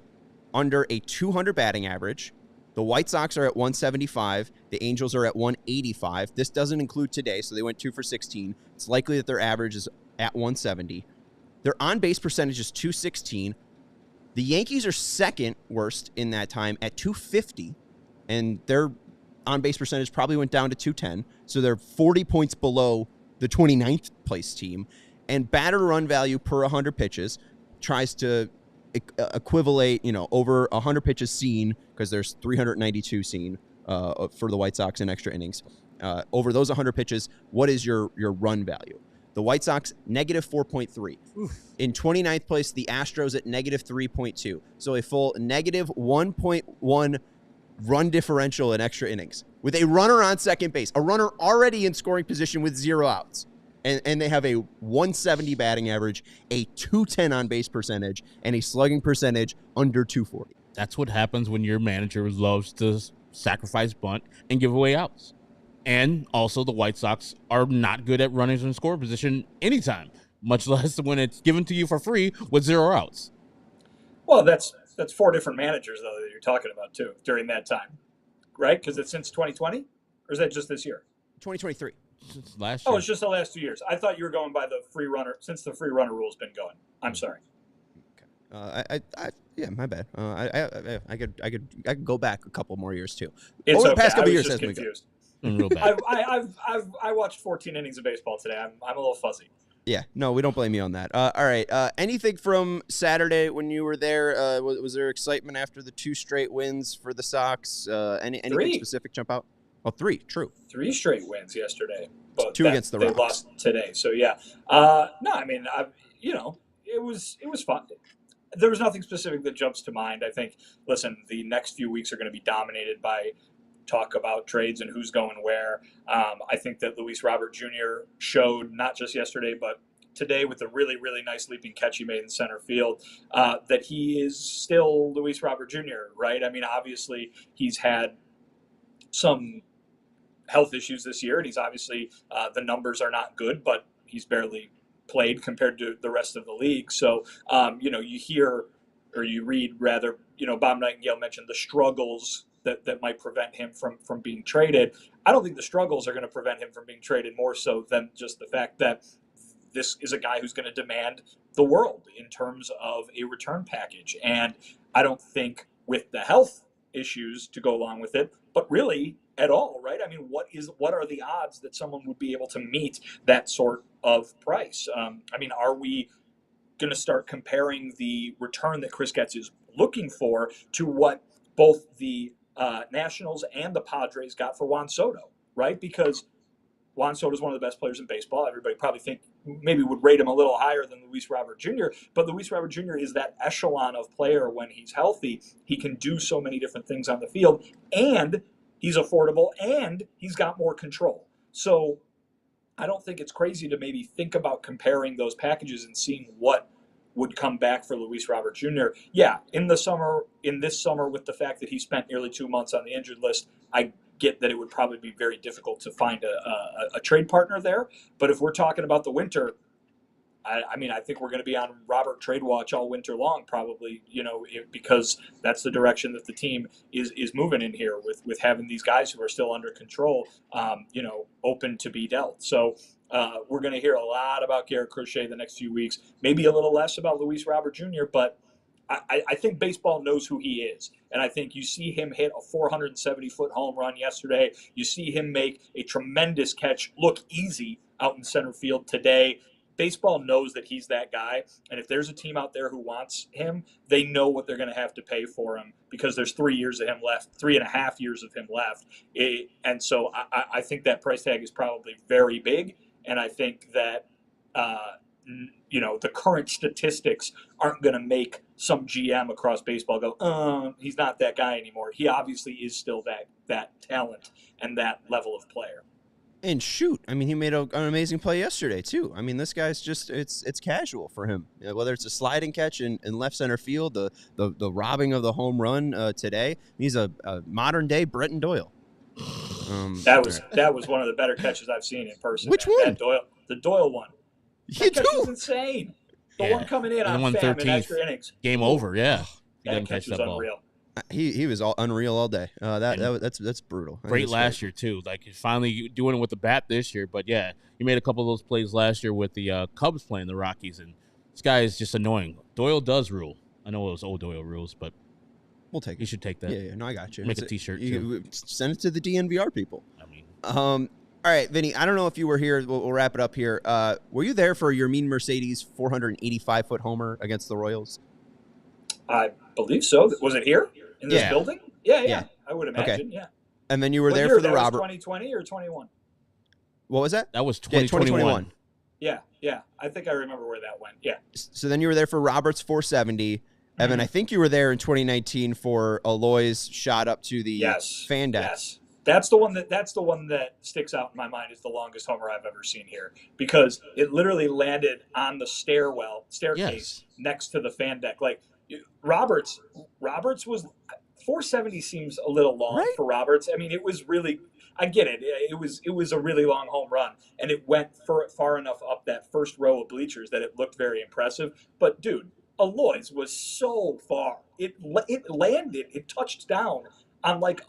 under a 200 batting average. The White Sox are at 175. The Angels are at 185. This doesn't include today, so they went 2 for 16. It's likely that their average is at 170. Their on-base percentage is .216. The Yankees are second worst in that time at .250, and their on-base percentage probably went down to .210, so they're 40 points below the 29th place team. And batter run value per 100 pitches tries to equivalate, over 100 pitches seen, because there's 392 seen for the White Sox in extra innings. Over those 100 pitches, what is your run value? The White Sox, negative 4.3. In 29th place, the Astros at negative 3.2. So a full negative 1.1 run differential in extra innings with a runner on second base, a runner already in scoring position with 0 outs. And they have a 170 batting average, a 210 on base percentage, and a slugging percentage under 240. That's what happens when your manager loves to sacrifice bunt and give away outs. And also the White Sox are not good at runners in score position anytime, much less when it's given to you for free with 0 outs. Well, that's 4 different managers, though, that you're talking about, too, during that time, right? Because it's since 2020? Or is that just this year? 2023. Since last year. Oh, it's just the last 2 years. I thought you were going by the free runner, since the free runner rule's been going. I'm sorry. Yeah, my bad. I could go back a couple more years, too. It's over okay. the past couple I was years, just confused. I watched 14 innings of baseball today. I'm a little fuzzy. Yeah, no, we don't blame you on that. All right. Anything from Saturday when you were there? Was there excitement after the 2 straight wins for the Sox? Anything specific jump out? Oh, 3, true. 3 straight wins yesterday. But 2 against the Rocks. They lost today. So, yeah. No, I mean, it was fun. There was nothing specific that jumps to mind. I think, listen, the next few weeks are going to be dominated by talk about trades and who's going where. I think that Luis Robert Jr. showed, not just yesterday, but today with a really, really nice leaping catch he made in center field, that he is still Luis Robert Jr., right? I mean, obviously, he's had some health issues this year, and he's obviously, the numbers are not good, but he's barely played compared to the rest of the league. So, you hear, or you read rather, Bob Nightengale mentioned the struggles that might prevent him from being traded. I don't think the struggles are going to prevent him from being traded, more so than just the fact that this is a guy who's going to demand the world in terms of a return package. And I don't think with the health issues to go along with it, but really at all, right? I mean, what are the odds that someone would be able to meet that sort of price? Are we going to start comparing the return that Chris Getz is looking for to what both the Nationals and the Padres got for Juan Soto, right? Because Juan Soto is one of the best players in baseball. Everybody probably maybe would rate him a little higher than Luis Robert Jr., but Luis Robert Jr. is that echelon of player when he's healthy. He can do so many different things on the field, and he's affordable, and he's got more control. So I don't think it's crazy to maybe think about comparing those packages and seeing what would come back for Luis Robert Jr. Yeah, in this summer, with the fact that he spent nearly 2 months on the injured list, I get that it would probably be very difficult to find a trade partner there. But if we're talking about the winter, I think we're going to be on Robert trade watch all winter long, probably, because that's the direction that the team is moving in here with having these guys who are still under control, open to be dealt. So we're going to hear a lot about Garrett Crochet the next few weeks, maybe a little less about Luis Robert Jr., but I think baseball knows who he is. And I think you see him hit a 470-foot home run yesterday. You see him make a tremendous catch look easy out in center field today. Baseball knows that he's that guy. And if there's a team out there who wants him, they know what they're going to have to pay for him because there's 3 years of him left, 3.5 years of him left. And so I think that price tag is probably very big. And I think that, the current statistics aren't going to make some GM across baseball go, he's not that guy anymore. He obviously is still that talent and that level of player. And shoot, he made an amazing play yesterday too. This guy's just it's casual for him. Whether it's a sliding catch in left center field, the robbing of the home run today. He's a modern day Bretton Doyle. That was one of the better catches I've seen in person. Which one? The Doyle one. That catch was insane. The one coming in on 113 extra innings. Game over. Yeah, that catch was unreal. He was all unreal all day. That's brutal. Great last year too. Like he's finally doing it with the bat this year. But yeah, he made a couple of those plays last year with the Cubs playing the Rockies, and This guy is just annoying. Doyle does rule. I know it was old Doyle rules, but we'll take it. You should take that. Yeah, no, I got you. Make a T-shirt too. Send it to the DNVR people. I mean, all right, Vinny. I don't know if you were here. We'll wrap it up here. Were you there for your Mean Mercedes 485-foot homer against the Royals? I believe so. Was it here in this building? Yeah. I would imagine. Okay. Yeah. And then you were there for the Robert. 2020 or 21? What was that? That was 2021. Yeah. I think I remember where that went. Yeah. So then you were there for Robert's 470. Evan, I think you were there in 2019 for Aloy's shot up to the fan deck. Yes. That's the one that sticks out in my mind as the longest homer I've ever seen here, because it literally landed on the staircase next to the fan deck. Like Roberts was 470 seems a little long for Roberts. I mean, it was really, I get it. It was a really long home run, and it went far enough up that first row of bleachers that it looked very impressive. But dude, Aloy's was so far. It landed. It touched down on like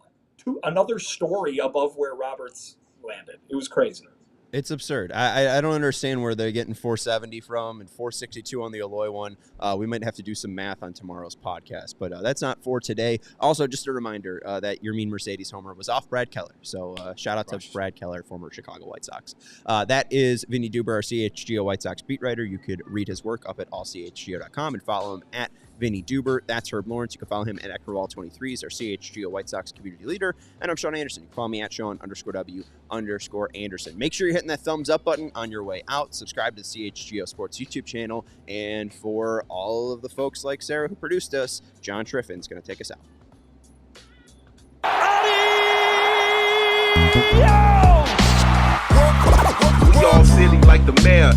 another story above where Roberts landed. It was crazy. It's absurd. I don't understand where they're getting 470 from and 462 on the Aloy one. We might have to do some math on tomorrow's podcast, but that's not for today. Also, just a reminder that your Mean Mercedes homer was off Brad Keller. So shout out to Brad Keller, former Chicago White Sox. That is Vinnie Duber, our CHGO White Sox beat writer. You could read his work up at allchgo.com and follow him at Vinnie Duber. That's Herb Lawrence. You can follow him at Eckerwall23. He's our CHGO White Sox community leader. And I'm Sean Anderson. You can follow me at Sean_W_Anderson. Make sure you're hitting that thumbs up button on your way out. Subscribe to the CHGO Sports YouTube channel. And for all of the folks like Sarah who produced us, John Triffin's going to take us out. We all silly like the mayor.